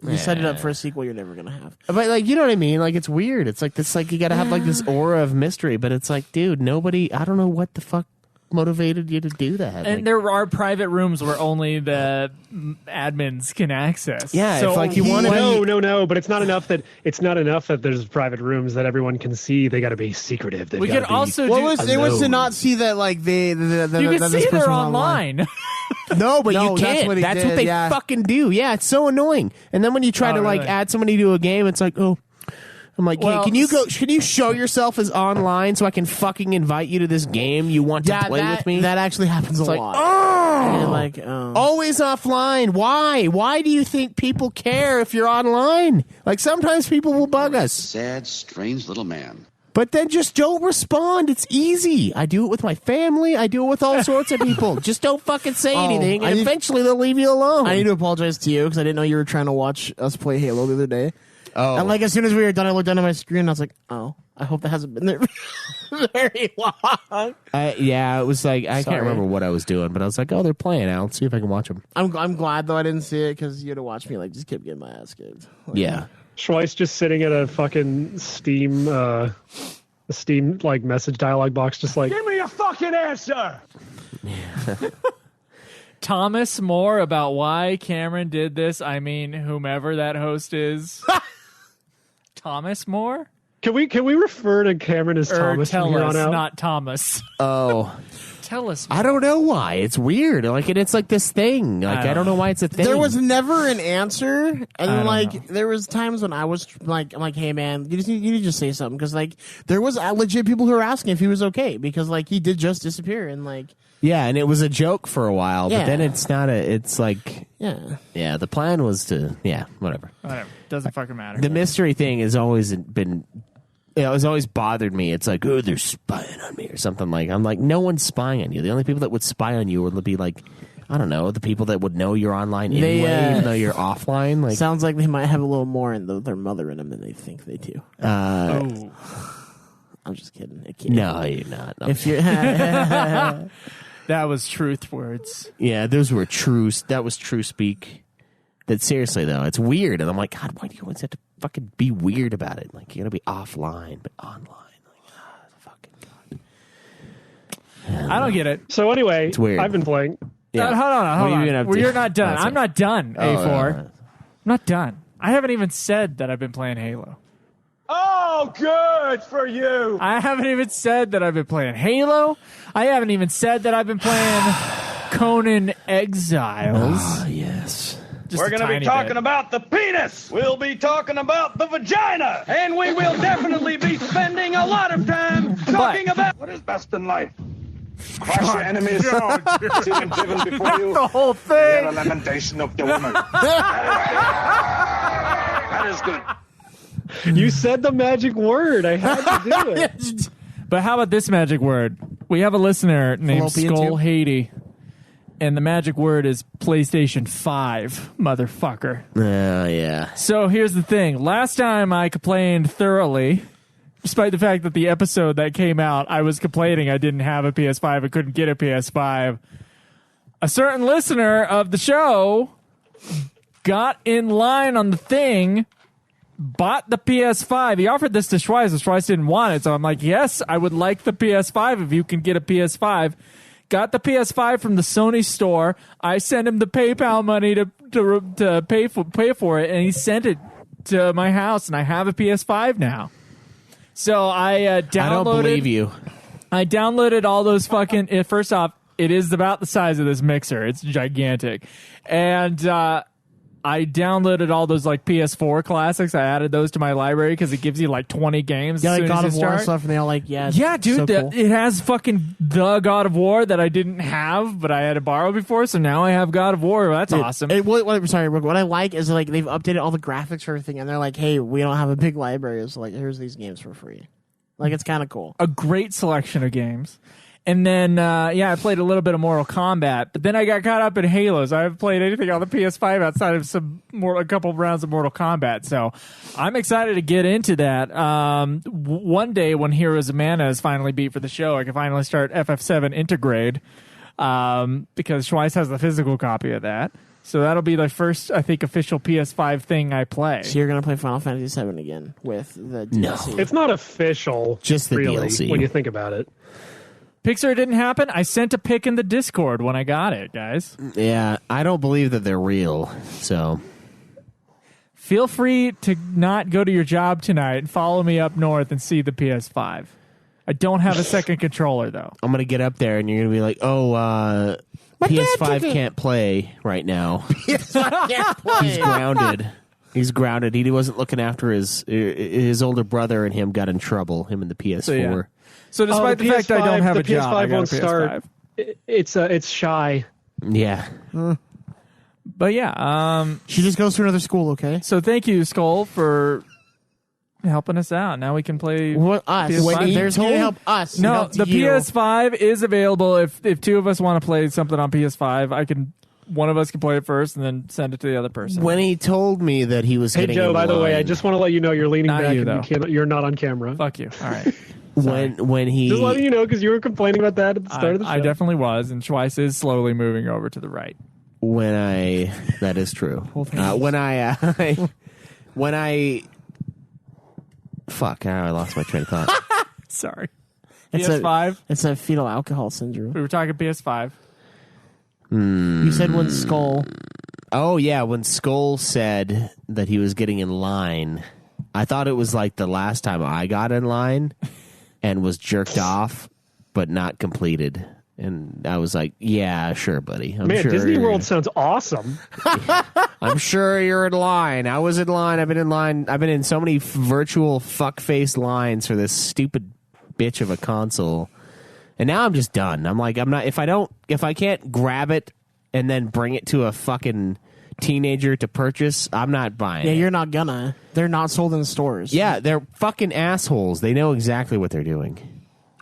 you set it up for a sequel you're never gonna have. But like, you know what I mean? Like, it's weird. It's like this. Like, you got to have like this aura of mystery. But it's like, dude, nobody. I don't know what the fuck motivated you to do that. And Like, there are private rooms where only the admins can access. yeah, so if like you want to. No, but it's not enough that there's private rooms that everyone can see. They got to be secretive. We could also do. It was to not see that like You can see they're online. No, but No, you can't. That's what they fucking do. Yeah, it's so annoying. And then when you try to like really? add somebody to a game, it's like, oh, I'm like, Well, hey, can you show yourself as online so I can fucking invite you to this game you want to play with me? That actually happens a like, lot. oh, And you're like, oh. always offline. Why? Why do you think people care if you're online? Like, sometimes people will bug us. Sad, strange little man. But then just don't respond. It's easy. I do it with my family. I do it with all sorts of people. Just don't fucking say anything, and eventually they'll leave you alone. I need to apologize to you because I didn't know you were trying to watch us play Halo the other day. Oh. And like as soon as we were done, I looked down at my screen and I was like, oh, I hope that hasn't been there very long. Yeah, it was like, I Sorry. can't remember what I was doing, but I was like, oh, they're playing out. Let's see if I can watch them. I'm glad though I didn't see it because you had to watch me like just keep getting my ass kicked. Like, Yeah. Schweiss just sitting at a fucking Steam like message dialogue box, just like, Give me a fucking answer! Thomas More about why Cameron did this. I mean, whomever that host is. Thomas More? can we refer to Cameron as Or Thomas from tell here us, on out? not Thomas. Oh. Tell us. I don't know why. It's weird. Like, and it's like this thing. Like, I don't know why it's a thing. There was never an answer, and don't like know. there was times when I was like, I'm like, hey man, you need to just say something because like there was legit people who were asking if he was okay because like he did just disappear and like Yeah, and it was a joke for a while, but Yeah. then it's not it's like, yeah. the plan was to, whatever. Whatever. Doesn't fucking matter. The mystery thing has always been, it's always bothered me. It's like, oh, they're spying on me or something. Like, I'm like, no one's spying on you. The only people that would spy on you would be like, I don't know, the people that would know you're online anyway, even though you're offline. Like, Sounds like they might have a little more in their mother in them than they think they do. Oh. I'm just kidding. no, you're not. No. If you're That was truth words. Yeah, those were true. That was true speak. That seriously though, it's weird, and I'm like, God, why do you always have to fucking be weird about it? Like, you're gonna be offline, but online. Like, fucking God. I don't get it. So anyway, It's weird. I've been playing. Yeah. Hold on. What are you gonna have Well, to- you're not done. Oh, I'm not done, Oh, A4. I'm not done. I haven't even said that I've been playing Halo. Oh, good for you! I haven't even said that I've been playing Halo. I haven't even said that I've been playing Conan Exiles. Oh, yes. Just We're a going to be tiny talking bit. about the penis. We'll be talking about the vagina. And we will definitely be spending a lot of time talking about what is best in life. Crush your enemies. See them driven before you. the whole Hear thing. the lamentation of the woman. That is good. You said the magic word. I had to do it. But how about this magic word? We have a listener named Fallopian Skull tube? Haiti, and the magic word is PlayStation 5, motherfucker. Yeah. So here's the thing. Last time I complained thoroughly, despite the fact that the episode that came out, I was complaining I didn't have a PS5, I couldn't get a PS5. A certain listener of the show got in line on the thing, bought the PS5. He offered this to Schweiss, and Schweiss didn't want it. So I'm like, yes, I would like the PS5 if you can get a PS5. Got the PS5 from the Sony store. I sent him the PayPal money to pay for it, and he sent it to my house, and I have a PS5 now. So I downloaded. I don't believe you. I downloaded all those fucking. First off, it is about the size of this mixer. It's gigantic, and I downloaded all those like PS4 classics. I added those to my library because it gives you like 20 games. yeah, as like soon God as of you War start. stuff, and they're all like, Yeah, dude, so cool. it has fucking the God of War that I didn't have, but I had to borrow before. So now I have God of War. That's awesome. Sorry, Brooke, what I like is like they've updated all the graphics for everything, and they're like, hey, we don't have a big library, so like here's these games for free. Like it's kind of cool. A great selection of games. And then, I played a little bit of Mortal Kombat, but then I got caught up in Halos. I haven't played anything on the PS5 outside of a couple of rounds of Mortal Kombat. So I'm excited to get into that. One day when Heroes of Mana is finally beat for the show, I can finally start FF7 Intergrade, because Schweiss has the physical copy of that. So that'll be the first, I think, official PS5 thing I play. So you're going to play Final Fantasy VII again with the DLC? It's not official, just the really, DLC. when you think about it. Pixar didn't happen. I sent a pic in the Discord when I got it, guys. Yeah, I don't believe that they're real. So feel free to not go to your job tonight and follow me up north and see the PS5. I don't have a second controller, though. I'm going to get up there and you're going to be like, oh, PS5 can't play right now. PS5 can't play. He's grounded. He's grounded. He wasn't looking after his older brother, and him got in trouble, him and the PS4. So despite the fact I don't have a job, I got a PS5. Start. It's shy. Yeah. But yeah, she just goes to another school, okay? So thank you, Skull, for helping us out. Now we can play us. PS5. There's no help us. No, the PS5 is available. If two of us want to play something on PS5, one of us can play it first and then send it to the other person. When he told me that he was getting Joe, by the way, I line, just want to let you know you're leaning Not back you, and you're not on camera. Fuck you. All right. when he just letting you know, because you were complaining about that at the start of the show. I definitely was, and Schweiss is slowly moving over to the right. That is true. When I fuck, I lost my train of thought. Sorry. It's PS5. It's a fetal alcohol syndrome. We were talking PS5. You said when Skull. Oh yeah, when Skull said that he was getting in line, I thought it was like the last time I got in line and was jerked off, but not completed. And I was like, "Yeah, sure, buddy. Man, Disney World sounds awesome." I'm sure you're in line. I was in line. I've been in line. I've been in so many virtual fuck-faced lines for this stupid bitch of a console. And now I'm just done. I'm like, if I can't grab it and then bring it to a fucking teenager to purchase, I'm not buying it. Yeah, you're not gonna. They're not sold in stores. Yeah, they're fucking assholes. They know exactly what they're doing.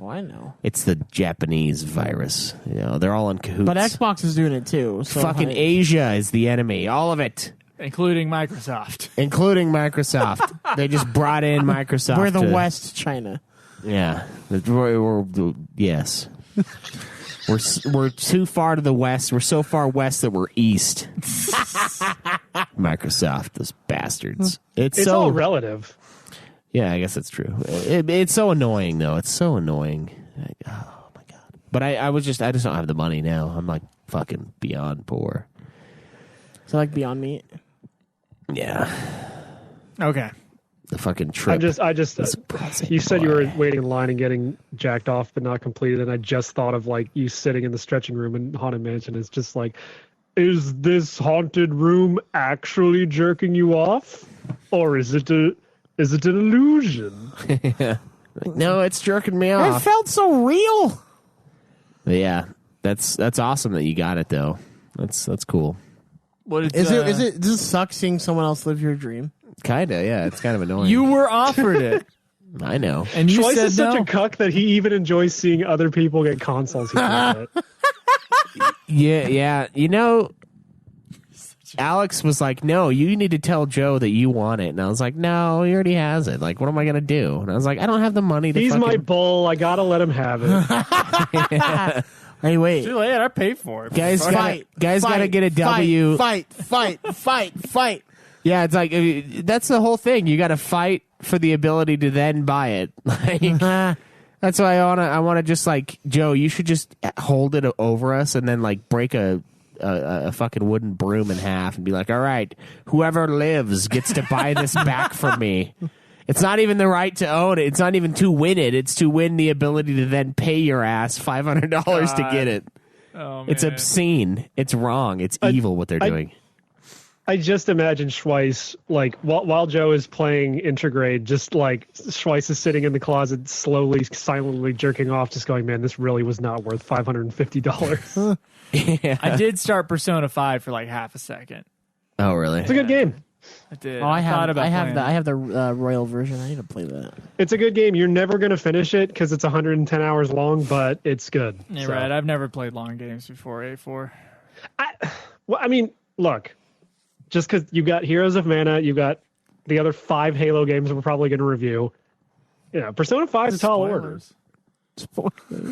Oh, I know. It's the Japanese virus. You know, they're all in cahoots. But Xbox is doing it too. So fucking Asia is the enemy. All of it. Including Microsoft. They just brought in Microsoft. We're the West China. Yeah. Yes. We're too far to the west. We're so far west that we're east. Microsoft, those bastards. It's so all relative. Yeah, I guess that's true. It's so annoying, though. It's so annoying. Oh my god! But I just don't have the money now. I'm like fucking beyond poor. So like Beyond Meat. Yeah. Okay. The fucking trip. You said you were waiting in line and getting jacked off but not completed, and I just thought of like you sitting in the stretching room in Haunted Mansion. It's just like, is this haunted room actually jerking you off, or is it an illusion? No, it's jerking me off. It felt so real. But yeah, that's awesome that you got it though. That's cool. Does it suck seeing someone else live your dream? Kinda, yeah. It's kind of annoying. You were offered it. I know. And you Schweiss said is such no. a cuck that he even enjoys seeing other people get consoles. Yeah. You know, Alex was like, "No, you need to tell Joe that you want it." And I was like, "No, he already has it. Like, what am I gonna do?" And I was like, "I don't have the money to." He's my bull. I gotta let him have it. Hey, wait. Too late. I paid for it. Guys gotta get a W. Fight. Yeah, it's like that's the whole thing. You got to fight for the ability to then buy it. Like, that's why I want to just like, Joe, you should just hold it over us and then like break a fucking wooden broom in half and be like, all right, whoever lives gets to buy this back from me. It's not even the right to own it. It's not even to win it. It's to win the ability to then pay your ass $500 to get it. Oh, it's man. obscene. It's wrong. It's evil what they're doing. I just imagine Schweiss, like, while Joe is playing Intergrade, just like Schweiss is sitting in the closet, slowly, silently jerking off, just going, man, this really was not worth $550. Yeah. I did start Persona 5 for like half a second. Oh, really? It's a good game. I did. Oh, I thought about playing it. I have the Royal version. I need to play that. It's a good game. You're never going to finish it because it's 110 hours long, but it's good. Yeah, So. right. I've never played long games before A4. I mean, look, just because you got Heroes of Mana, you got the other 5 Halo games that we're probably going to review. Persona 5 is tall order.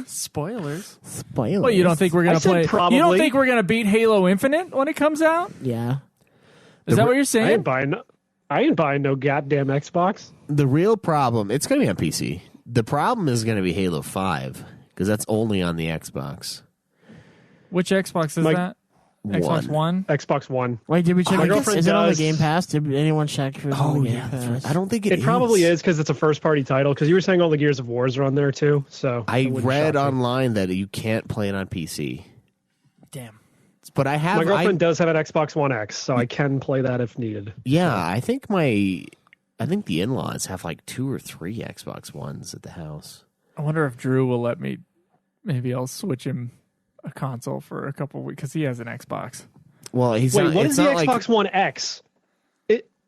Spoilers. Well, you don't think we're gonna play? Probably. You don't think we're gonna beat Halo Infinite when it comes out? Yeah. Is that what you're I saying? ain't buying no goddamn Xbox. The real problem, it's going to be on PC. The problem is going to be Halo 5 because that's only on the Xbox. Which Xbox is that? Xbox One? Xbox One. Wait, did we check? My girlfriend is it on the does- Game Pass? Did anyone check if it was on the Game Pass? I don't think It probably is because it's a first-party title. Because you were saying all the Gears of Wars are on there too. So I it wouldn't read shock me. online that you can't play it on PC. Damn. But I have My girlfriend does have an Xbox One X, so I can play that if needed. Yeah, I think the in-laws have like 2 or 3 Xbox Ones at the house. I wonder if Drew will let me. Maybe I'll switch him a console for a couple weeks because he has an Xbox. Well, he's Wait, not, what it's is the not Xbox One X?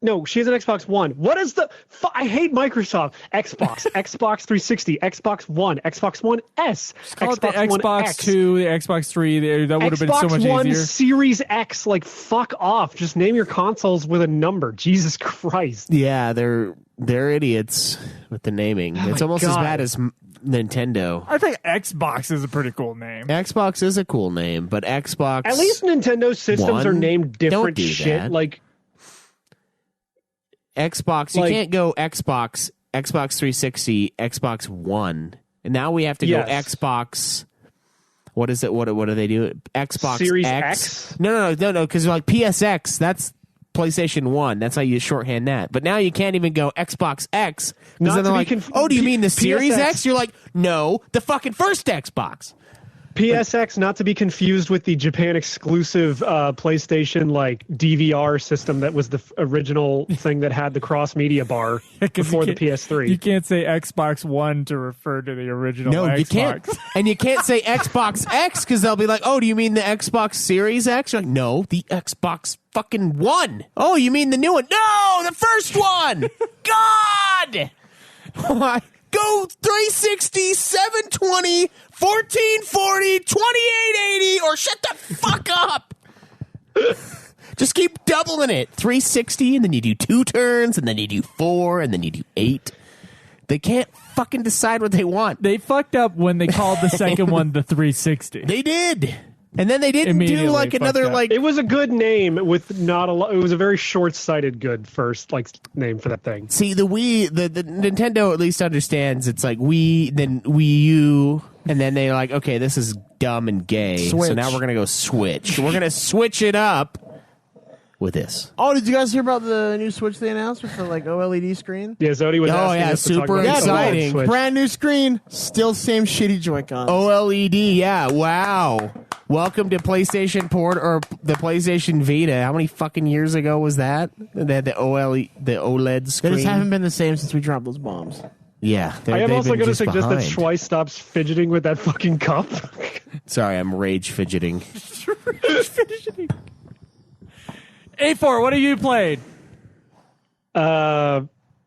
No, she has an Xbox One. What is the? I hate Microsoft. Xbox, Xbox 360, Xbox One, Xbox One S, Call it the One Xbox X. 2, the Xbox 3. That would have been so much Xbox One easier. Series X. Like, fuck off. Just name your consoles with a number. Jesus Christ. Yeah, they're idiots with the naming. It's my almost as God. bad as Nintendo. I think Xbox is a pretty cool name. Xbox is a cool name, but Xbox. At least Nintendo systems One? are named different Don't do shit. that. Like, Xbox, you can't go Xbox, Xbox 360, Xbox One, and now we have to go Xbox. What is it? What do they do? Xbox Series X? X? No, because like PSX, that's PlayStation 1. That's how you shorthand that. But now you can't even go Xbox X because Not then they're to be like, conf- oh, do you mean the Series PSX? X? You're like, no, the fucking first Xbox. PSX, not to be confused with the Japan exclusive PlayStation like DVR system that was the original thing that had the cross media bar before the PS3. You can't say Xbox One to refer to the original No, Xbox. you can't. And you can't say Xbox X because they'll be like, oh, do you mean the Xbox Series X? You're like, no, the Xbox fucking One. Oh, you mean the new one? No, the first one. God. Why? Go 360, 720, 1440, 2880, or shut the fuck up. Just keep doubling it. 360, and then you do 2 turns, and then you do 4, and then you do 8. They can't fucking decide what they want. They fucked up when they called the second one the 360. They did. And then they didn't do Immediately like another fucked up. like It was a good name with not a lot. It was a very short-sighted good first like name for that thing. See, the Wii, the Nintendo at least understands it's like Wii, then Wii U, and then they're like, okay, this is dumb and gay, so Switch. now we're gonna go Switch. We're gonna switch it up with this. Oh, did you guys hear about the new Switch they announced with the like OLED screen? Yeah, Zodi was Oh, asking yeah, us to talk super about the exciting. Switch. Brand new screen, still same shitty Joy-Cons. OLED, yeah, wow. Welcome to PlayStation Port or the PlayStation Vita. How many fucking years ago was that? They had the OLED They screen. just haven't been the same since we dropped those bombs. Yeah, I am they've also been going to just suggest behind. that Schweiss stops fidgeting with that fucking cup. Sorry, I'm rage fidgeting. A4, what have you played?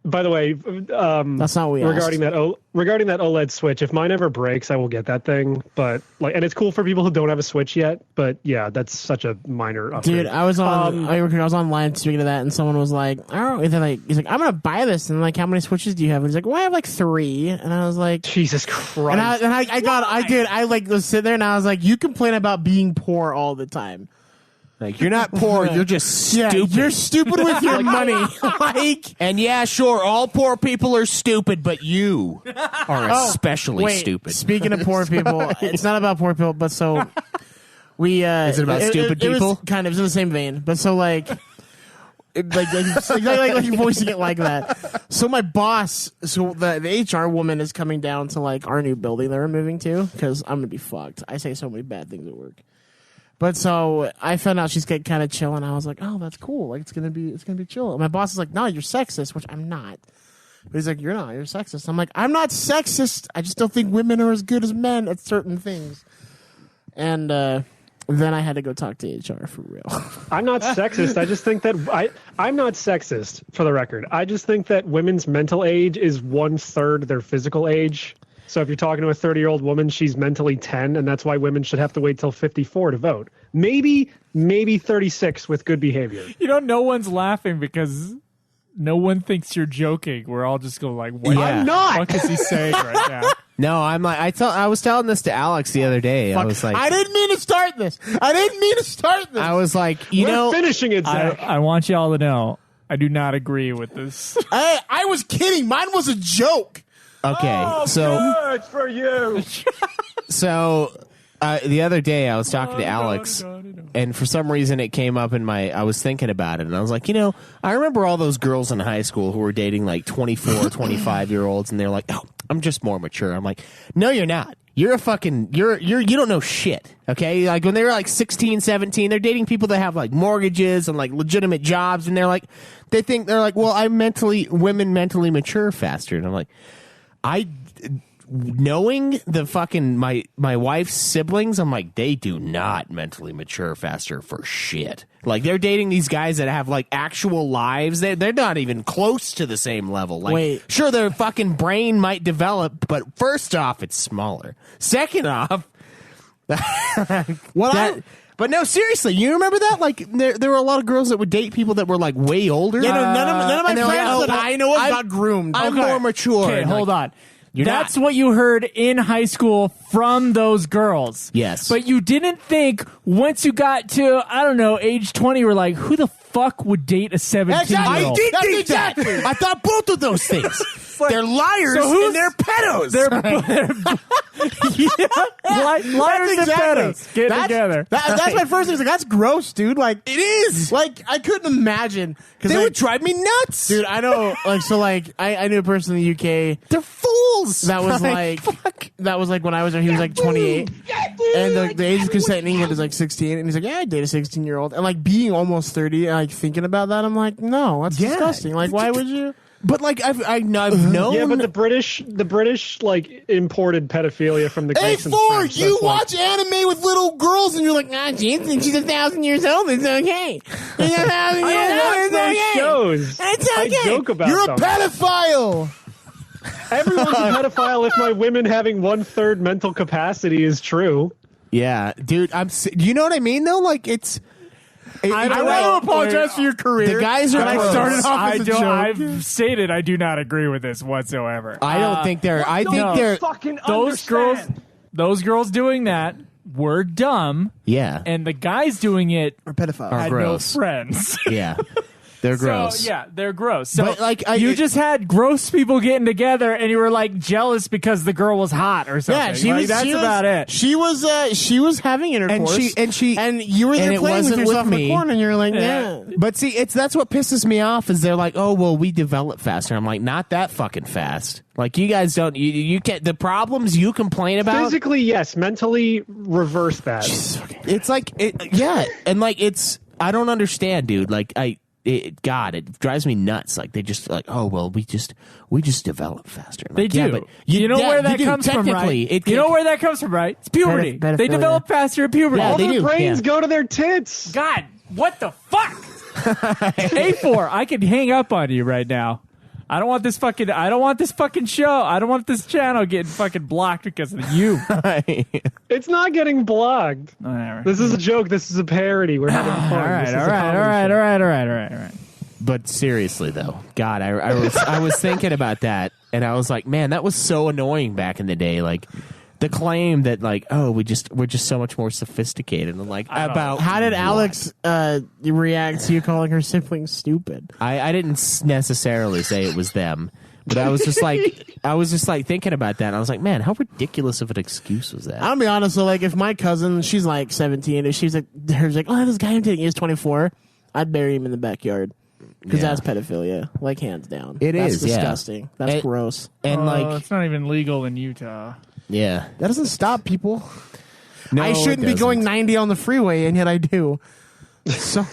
By the way, That's not what we regarding asked. regarding that OLED Switch. If mine ever breaks, I will get that thing. But like, and it's cool for people who don't have a Switch yet. But yeah, that's such a minor upgrade. Dude, I was on I was online speaking of that, and someone was like, "Oh," and they're like, he's like, "I'm gonna buy this," and like, "How many Switches do you have?" And he's like, "Well, I have like 3," and I was like, Jesus Christ. I like was sitting there, and I was like, "You complain about being poor all the time." Like, you're not poor, you're just Yeah, stupid. you're stupid with your money. Like, And yeah, sure, all poor people are stupid, but you are especially wait, stupid. Speaking of poor people, it's not about poor people, but so we Is it about stupid it was people? kind of, it's in the same vein, but so like you're voicing it like that. So my boss, so the HR woman is coming down to like our new building that we're moving to because I'm gonna be fucked. I say so many bad things at work. But so I found out she's getting kind of chill, and I was like, "Oh, that's cool. Like it's gonna be chill." And my boss is like, "No, you're sexist," which I'm not. But he's like, "You're not. You're sexist." I'm like, "I'm not sexist. I just don't think women are as good as men at certain things." And then I had to go talk to HR for real. I'm not sexist. I just think that I'm not sexist, for the record. I just think that women's mental age is 1/3 their physical age. So if you're talking to a 30-year-old woman, she's mentally 10, and that's why women should have to wait till 54 to vote. Maybe 36 with good behavior. You know, no one's laughing because no one thinks you're joking. We're all just going like, what I'm not. What is he saying right now? No, I'm like I was telling this to Alex the other day. I was like, I didn't mean to start this. I was like, We're finishing it, Zach. I want you all to know, I do not agree with this. I was kidding. Mine was a joke. okay, so Good for you. the other day I was talking to Alex, and for some reason it came up in I was thinking about it, and I was like, I remember all those girls in high school who were dating like 24, 25-year-olds, and they're like, oh, I'm just more mature. I'm like, no, you're not. You're a fucking, you don't know shit, okay? Like, when they were like 16, 17, they're dating people that have like mortgages and like legitimate jobs, and they're like, well, women mentally mature faster. And I'm like, knowing the fucking my wife's siblings, I'm like, they do not mentally mature faster for shit. Like, they're dating these guys that have like actual lives. They're not even close to the same level. Like, Wait. sure, their fucking brain might develop, but first off, it's smaller. Second off, but no, seriously, you remember that? Like, there were a lot of girls that would date people that were like way older. Yeah, none of my and they're friends like, that I know of got groomed. I'm more mature. Okay, And, hold like, on. You're That's not. what you heard in high school from those girls. Yes. But you didn't think once you got to, I don't know, age 20, you were like, who the fuck would date a 17-year-old? I did That's think exactly. that. I thought both of those things. They're liars and they're pedos. Liars and pedos get together. That's my first thing. Like, that's gross, dude. Like, it is. like, I couldn't imagine. They would drive me nuts. Dude, I know. I knew a person in the UK They're fools. that was like when I was there, he was like 28. And the age of consent in England is like 16. And he's like, yeah, I date a 16-year-old. And like being almost 30 and like thinking about that, I'm like, no, that's disgusting. Like, why would you? But like I've known. Yeah, but the British like imported pedophilia from the Hey, Greeks and Ford, French. you That's why- watch anime with little girls and you're like, she thinks she's 1,000 years old. It's okay. She's 1,000 years old. watch It's those okay. shows. It's I okay. joke about You're them. a pedophile. Everyone's a pedophile if my women having 1/3 mental capacity is true. Yeah, dude. You know what I mean though? Like it's. I want to apologize for your career. The guys are. But I gross. started off as a joke. I've stated I do not agree with this whatsoever. I don't think they're. I think no. they're. Fucking Those girls, understand. those girls doing that were dumb, Yeah. and the guys doing it Or pedophile. Are had gross. no friends. Yeah. They're gross. So, yeah, they're gross. So But, like, you just had gross people getting together, and you were like jealous because the girl was hot or something. Yeah, she Like, was. That's she was, about it. She was having intercourse, and you were and there it playing with wasn't yourself with in the me. corner, and you're like, Yeah. yeah. But see, that's what pisses me off is they're like, oh well, we develop faster. I'm like, not that fucking fast. Like you guys don't. You can't. The problems you complain about. Physically, yes. Mentally, reverse that. It's like yeah, and like it's. I don't understand, dude. Like God, it drives me nuts. Like they just like, oh well, we just develop faster. I'm They like, do. yeah, but You know where that do. comes from, right? Technically, You know where that comes from, right? It's puberty. Pedophilia. They develop faster at puberty. Yeah, All they their do, brains yeah. go to their tits. God, what the fuck? A4, I could hang up on you right now. I don't want this fucking show. I don't want this channel getting fucking blocked because of you. It's not getting blocked. Whatever. This is a joke. This is a parody. We're having fun. All right, This is all a right, comedy all right. But seriously though, God, I was thinking about that, and I was like, man, that was so annoying back in the day. Like the claim that like, oh, we're just so much more sophisticated. And like about How did what? Alex react to you calling her siblings stupid? I didn't necessarily say it was them, but I was just like thinking about that. And I was like, man, how ridiculous of an excuse was that? I'll be honest. So, like, if my cousin, she's like 17, and she's like, oh, this guy I'm dating is 24, I'd bury him in the backyard because Yeah. that's pedophilia, like hands down. It that's is, yeah. disgusting. That's gross. And like, it's not even legal in Utah. yeah, That doesn't stop people. no, I shouldn't be it going doesn't. 90 on the freeway, and yet I do. So,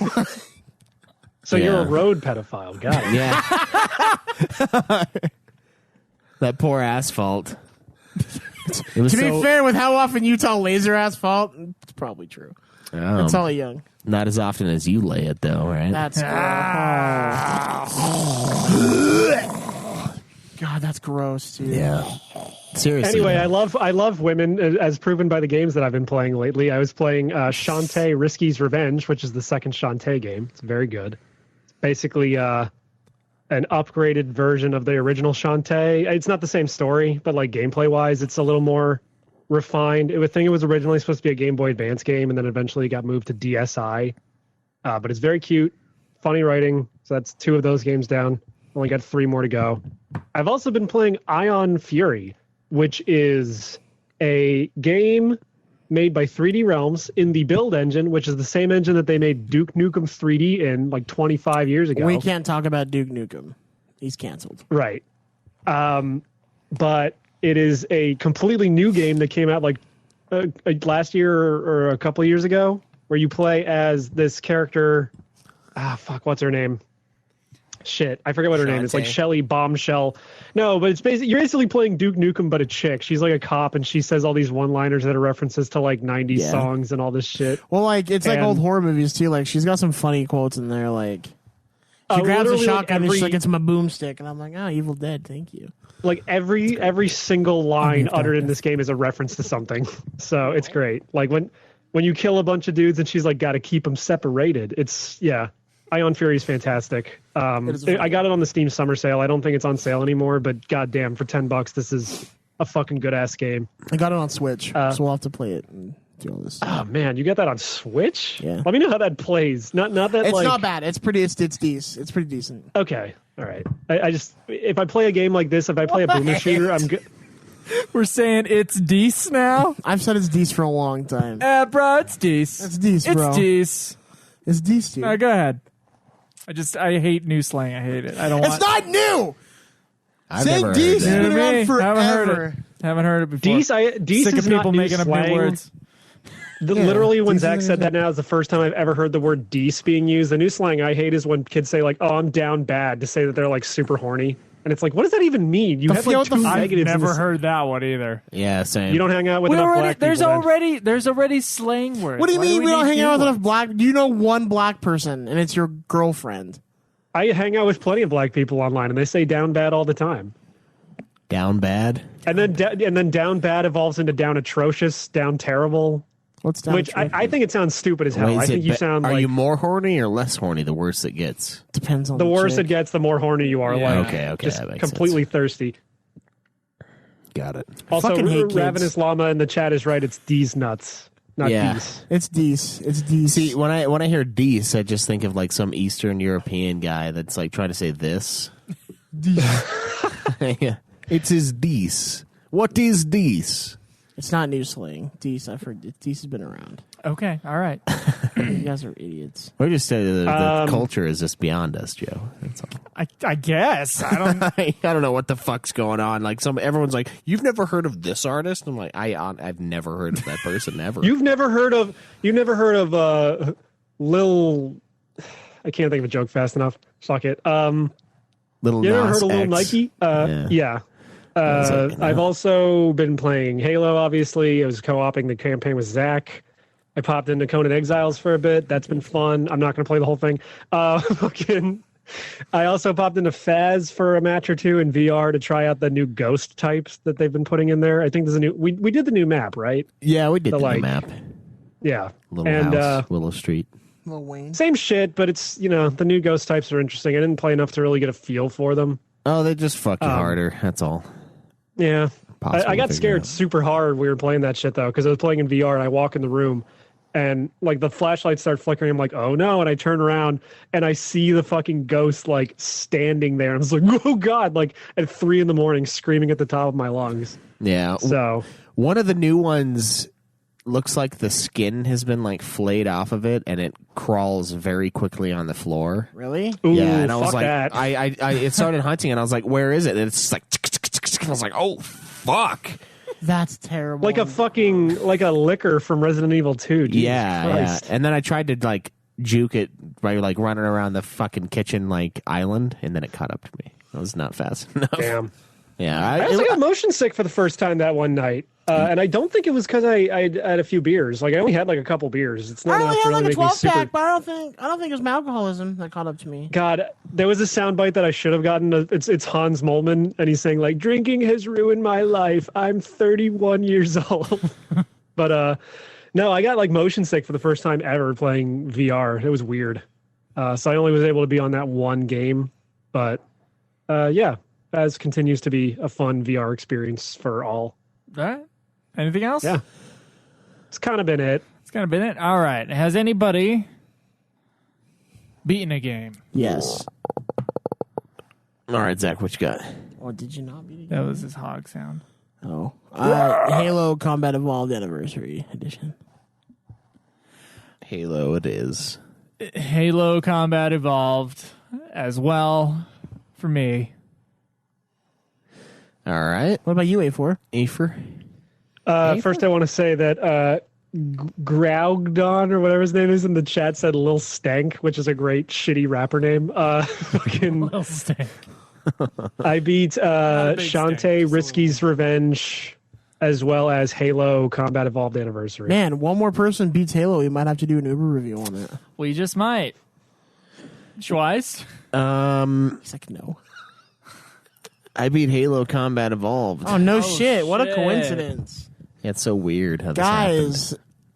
So you're Yeah. a road pedophile. Got it. Yeah. That poor asphalt. It was To be fair, with how often Utah lays their asphalt, it's probably true. It's all young. Not as often as you lay it, though, right? That's God, that's gross, dude. Yeah. Seriously. Anyway, though. I love women, as proven by the games that I've been playing lately. I was playing Shantae Risky's Revenge, which is the second Shantae game. It's very good. It's basically an upgraded version of the original Shantae. It's not the same story, but like gameplay-wise, it's a little more refined. I think it was originally supposed to be a Game Boy Advance game, and then eventually got moved to DSi. But it's very cute, funny writing. So that's 2 of those games down. Only got 3 more to go. I've also been playing Ion Fury, which is a game made by 3D Realms in the Build engine, which is the same engine that they made Duke Nukem 3D in like 25 years ago. We can't talk about Duke Nukem. He's canceled. Right. But it is a completely new game that came out like last year or a couple of years ago, where you play as this character. What's her name? Shit, I forget what her name is. Like Shelly Bombshell. No, but you're basically playing Duke Nukem, but a chick. She's like a cop, and she says all these one-liners that are references to like 90s songs and all this shit. Well, like it's like old horror movies too. Like she's got some funny quotes in there. Like she grabs a shotgun and she's like, "It's my boomstick," and I'm like, "Oh, Evil Dead, thank you." Like every single line uttered in this game is a reference to something. So it's great. Like when you kill a bunch of dudes and she's like, "Got to keep them separated." Ion Fury is fantastic. I got it on the Steam Summer Sale. I don't think it's on sale anymore, but goddamn, for $10, this is a fucking good ass game. I got it on Switch, so we'll have to play it and do all this stuff. Oh man, you got that on Switch? Yeah. Let me know how that plays. Not that it's like... not bad. It's pretty. It's decent. It's pretty decent. Okay, all right. I just if I play a game like this, if I play a boomer shooter, I'm good. We're saying it's Deece now? I've said it's Deece for a long time. Bro, it's Deece. It's Deece, bro. It's Deece. It's Deece, dude. Go ahead. I hate new slang. I hate it. I don't want. It's not new. I've Saying never Deece heard has that. been around Haven't forever. heard it before. Deece Sick is of people not new making up new slang. words. Literally, when Deece Zach is said that now is the first time I've ever heard the word Deece being used. The new slang I hate is when kids say like, "Oh, I'm down bad," to say that they're like super horny. And it's like, what does that even mean? You have like 2 I've negatives. never heard that one either. Yeah, same. You don't hang out with enough black people. There's already slang words. What do you mean we don't hang out with new enough black? You know one black person, and it's your girlfriend. I hang out with plenty of black people online, and they say down bad all the time. Down bad? And then down bad evolves into down atrocious, down terrible. What's down? Which I think it sounds stupid as hell. Wait, I think you sound Are like you more horny or less horny the worse it gets? Depends on the worse chick. it gets, the more horny you are. Yeah. Like Okay, just that makes completely thirsty. Got it. Also, fucking hate kids. Ravenous Llama in the chat is right. It's D's nuts, not D's. It's Deece. It's Deece. See, when I hear Deece, I just think of like some Eastern European guy that's like trying to say this. Yeah. It's his Deece. What is Deece? It's not new slang. Deece, I've heard Deece has been around. Okay, all right. You guys are idiots. We just say the culture is just beyond us, Joe. That's all. I guess I don't. I don't know what the fuck's going on. Like everyone's like, "You've never heard of this artist?" I'm like, I've never heard of that person ever. You've never heard of Lil. I can't think of a joke fast enough. Fuck it. Little You ever Nas heard of Lil X? Nike? Yeah. like, no. I've also been playing Halo, obviously. I was co-oping the campaign with Zach. I popped into Conan Exiles for a bit. That's been fun. I'm not going to play the whole thing. I also popped into Faz for a match or 2 in VR to try out the new ghost types that they've been putting in there. I think there's a new... We did the new map, right? Yeah, we did the like, new map. Yeah. Little house, Willow Street. Lil Wayne. Same shit, but it's, the new ghost types are interesting. I didn't play enough to really get a feel for them. Oh, they just fuck you harder. That's all. Yeah. Possible I got to figure scared out. super hard when we were playing that shit, though, because I was playing in VR, and I walk in the room, and, like, the flashlights start flickering. I'm like, oh, no, and I turn around, and I see the fucking ghost, like, standing there, and I was like, oh, God, like, at 3 a.m, screaming at the top of my lungs. Yeah. So... One of the new ones looks like the skin has been, like, flayed off of it, and it crawls very quickly on the floor. Really? Ooh, Yeah, and I was fuck like, that. I it started hunting, and I was like, where is it? And it's just like, I was like, oh, fuck. That's terrible. Like a liquor from Resident Evil 2. Jesus Yeah. Christ. And then I tried to, like, juke it by, like, running around the fucking kitchen, like, island, and then it caught up to me. It was not fast enough. Damn. Yeah. I also got motion sick for the first time that one night. And I don't think it was because I had a few beers. Like I only had like a couple beers. It's not I only enough to had really like a make me 12 super. pack, but I don't think it was my alcoholism that caught up to me. God, there was a soundbite that I should have gotten. It's Hans Moleman, and he's saying like, "Drinking has ruined my life. I'm 31 years old." But no, I got like motion sick for the first time ever playing VR. It was weird. So I only was able to be on that one game. But yeah, as continues to be a fun VR experience for all. All right. Anything else? Yeah. It's kind of been it. All right. Has anybody beaten a game? Yes. All right, Zach, what you got? Or did you not beat it? That was his hog sound. Oh. Halo Combat Evolved Anniversary Edition. Halo it is. Halo Combat Evolved as well for me. All right. What about you, A4? Afer? First, I want to say that Graugdon or whatever his name is in the chat said Lil Stank, which is a great shitty rapper name. Fucking Lil Stank. I beat Shantae, Risky's Revenge, as well as Halo Combat Evolved Anniversary. Man, one more person beats Halo. We might have to do an Uber review on it. We just might. Schweiss? He's like, no. I beat Halo Combat Evolved. Oh, no shit. What a shit. coincidence. Yeah, it's so weird how this happened. Guys,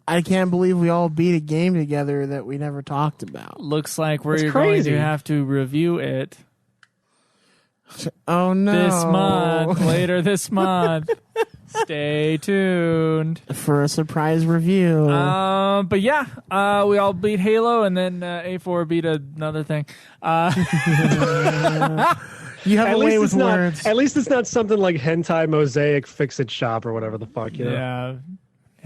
I can't believe we all beat a game together that we never talked about. Looks like we're That's going crazy. to have to review it Oh, no. this month. Later this month. Stay tuned. For a surprise review. But yeah, we all beat Halo, and then A4 beat another thing. You have a way with words. At least it's not something like Hentai Mosaic Fix It Shop or whatever the fuck, you know? Yeah,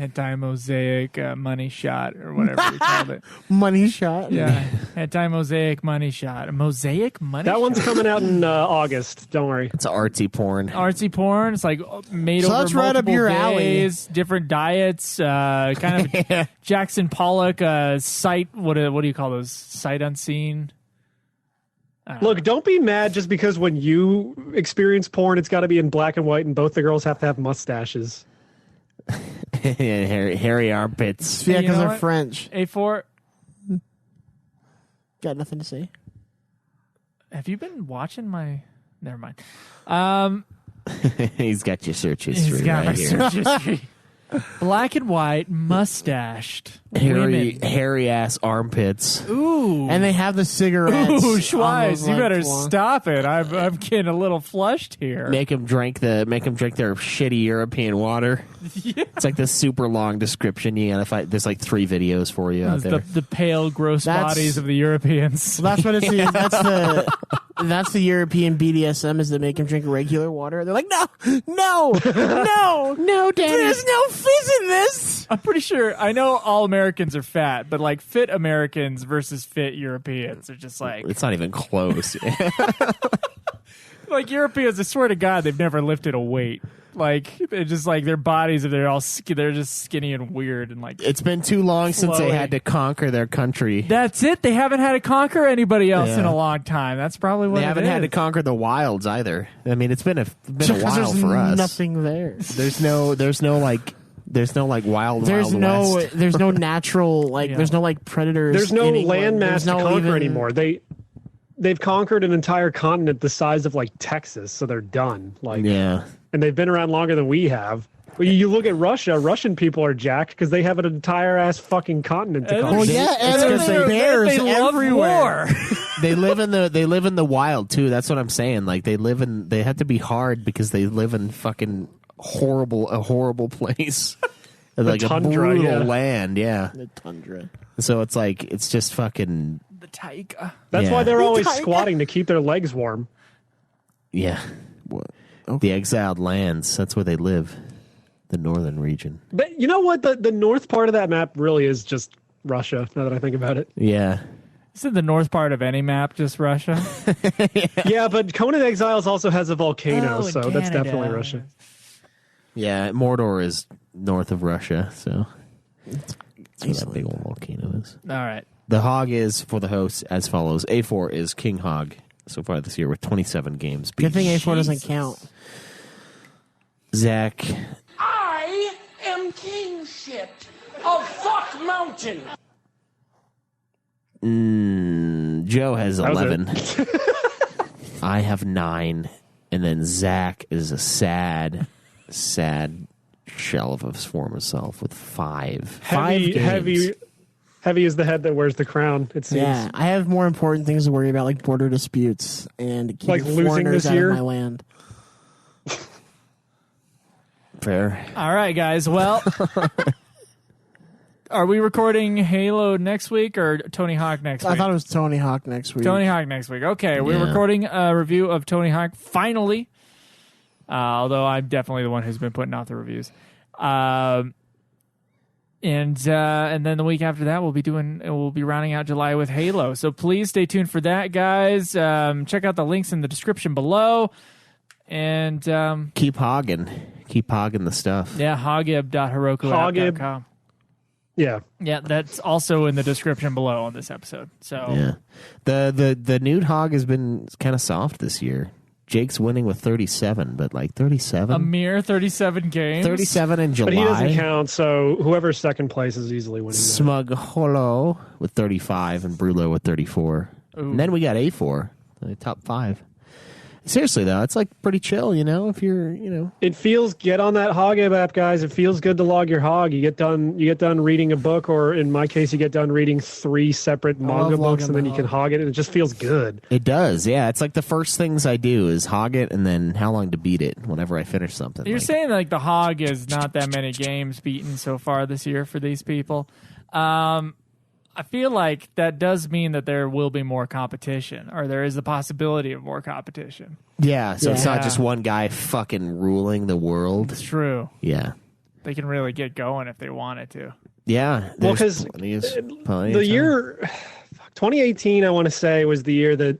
Hentai Mosaic Money Shot or whatever we called it. Money shot. Yeah, Hentai Mosaic Money Shot. Mosaic Money That Shot? one's coming out in August. Don't worry. It's artsy porn. Artsy porn. It's like made So over that's right up multiple your alley. days, different diets, kind of Jackson Pollock sight. What do you call those? Sight unseen. Look, don't be mad just because when you experience porn, it's got to be in black and white, and both the girls have to have mustaches. hairy armpits. Yeah, You because know they're what? French. A4. Got nothing to say. Have you been watching my? Never mind. He's got your search history He's got right my here. search history. Black and white, mustached women. Hairy ass armpits. Ooh. And they have the cigarettes. Ooh, on those, Schweiss, you like, better long- stop it. I'm getting a little flushed here. Make them drink their shitty European water. Yeah. It's like this super long description. You gotta find. There's like 3 videos for you out there. The pale, gross That's- bodies of the Europeans. Well, that's what it's. That's the European BDSM is they make them drink regular water. They're like, no, Daddy. There's no fizz in this. I'm pretty sure. I know all Americans are fat, but like fit Americans versus fit Europeans are just like It's not even close. like Europeans. I swear to God, they've never lifted a weight. Like they're just like their bodies. They're just skinny and weird and like. It's been too long since they Flowy. had to conquer their country. That's it. They haven't had to conquer anybody else in Yeah. a long time. That's probably what They it haven't had to is. conquer the wilds either. I mean, it's been a while There's for us. nothing there. There's no like wild. There's wild no. west. There's no natural like. Yeah. There's no like predators. There's no anywhere. landmass There's to no conquer even- anymore. They've conquered an entire continent the size of like Texas, so they're done. Like, Yeah. and they've been around longer than we have. Well, you look at Russia. Russian people are jacked because they have an entire ass fucking continent to And conquer. Well, yeah, and It's 'cause there's bears they love everywhere. war. They live in the wild too. That's what I'm saying. Like they have to be hard because they live in fucking a horrible place. Like tundra, a brutal yeah. land, yeah. The tundra. So it's like it's just fucking The taiga. That's Yeah. why they're always Tiger. squatting to keep their legs warm. yeah. What? The exiled lands. That's where they live. The northern region. But you know what? The north part of that map really is just Russia. Now that I think about it. Yeah. Isn't the north part of any map just Russia? Yeah, but Conan Exiles also has a volcano, Oh, so that's Canada. definitely Russia. Yeah. Mordor is north of Russia, so that's where that big old volcano is. All right. The hog is for the hosts as follows. A4 is King Hog so far this year with 27 games. Good thing A4 doesn't Jesus. count. Zach. I damn king shit of Fuck Mountain. Joe has That was 11. I have 9. And then Zach is a sad shell of a former himself with 5. Heavy is the head that wears the crown, it seems. Yeah, I have more important things to worry about, like border disputes and keeping Like losing foreigners this out year? of my land. Fair. All right, guys. Well, are we recording Halo next week or Tony Hawk next week? I thought it was Tony Hawk next week. Tony Hawk next week. Okay, we're Yeah. recording a review of Tony Hawk finally. Although I'm definitely the one who's been putting out the reviews. And then the week after that we'll be rounding out July with Halo. So please stay tuned for that, guys. Check out the links in the description below. And Keep hogging the stuff. yeah, hogib.herokuapp.com. Yeah. Yeah, that's also in the description below on this episode. So Yeah. The nude hog has been kind of soft this year. Jake's winning with 37, but like 37? a mere 37 games. 37 in July. But he doesn't count, so whoever's second place is easily winning. Smug Holo with 35 and Brulo with 34. Ooh. And then we got A4, the top 5. Seriously, though, it's like pretty chill, if you're. It feels, get on that Hogib app, guys. It feels good to log your hog. You get done reading a book, or in my case, you get done reading 3 separate manga books, and then you can hog it, and it just feels good. It does, yeah. It's like the first things I do is hog it, and then how long to beat it whenever I finish something. You're saying like the hog is not that many games beaten so far this year for these people. I feel like that does mean that there will be more competition, or there is the possibility of more competition. Yeah, so it's not just one guy fucking ruling the world. It's true. Yeah. They can really get going if they wanted to. Yeah. Well, because the year 2018, I want to say, was the year that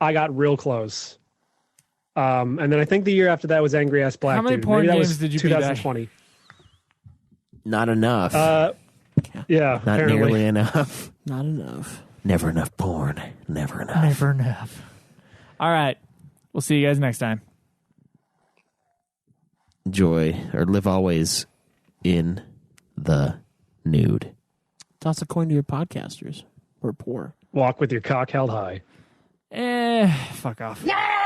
I got real close. And then I think the year after that was Angry Ass Black. How many Dude. porn Maybe that games was did you beat that? 2020. Not enough. Yeah, not apparently. nearly enough. Not enough. Never enough porn. Never enough. Never enough. All right. We'll see you guys next time. Enjoy or live always in the nude. Toss a coin to your podcasters. We're poor. Walk with your cock held high. Fuck off. Yeah!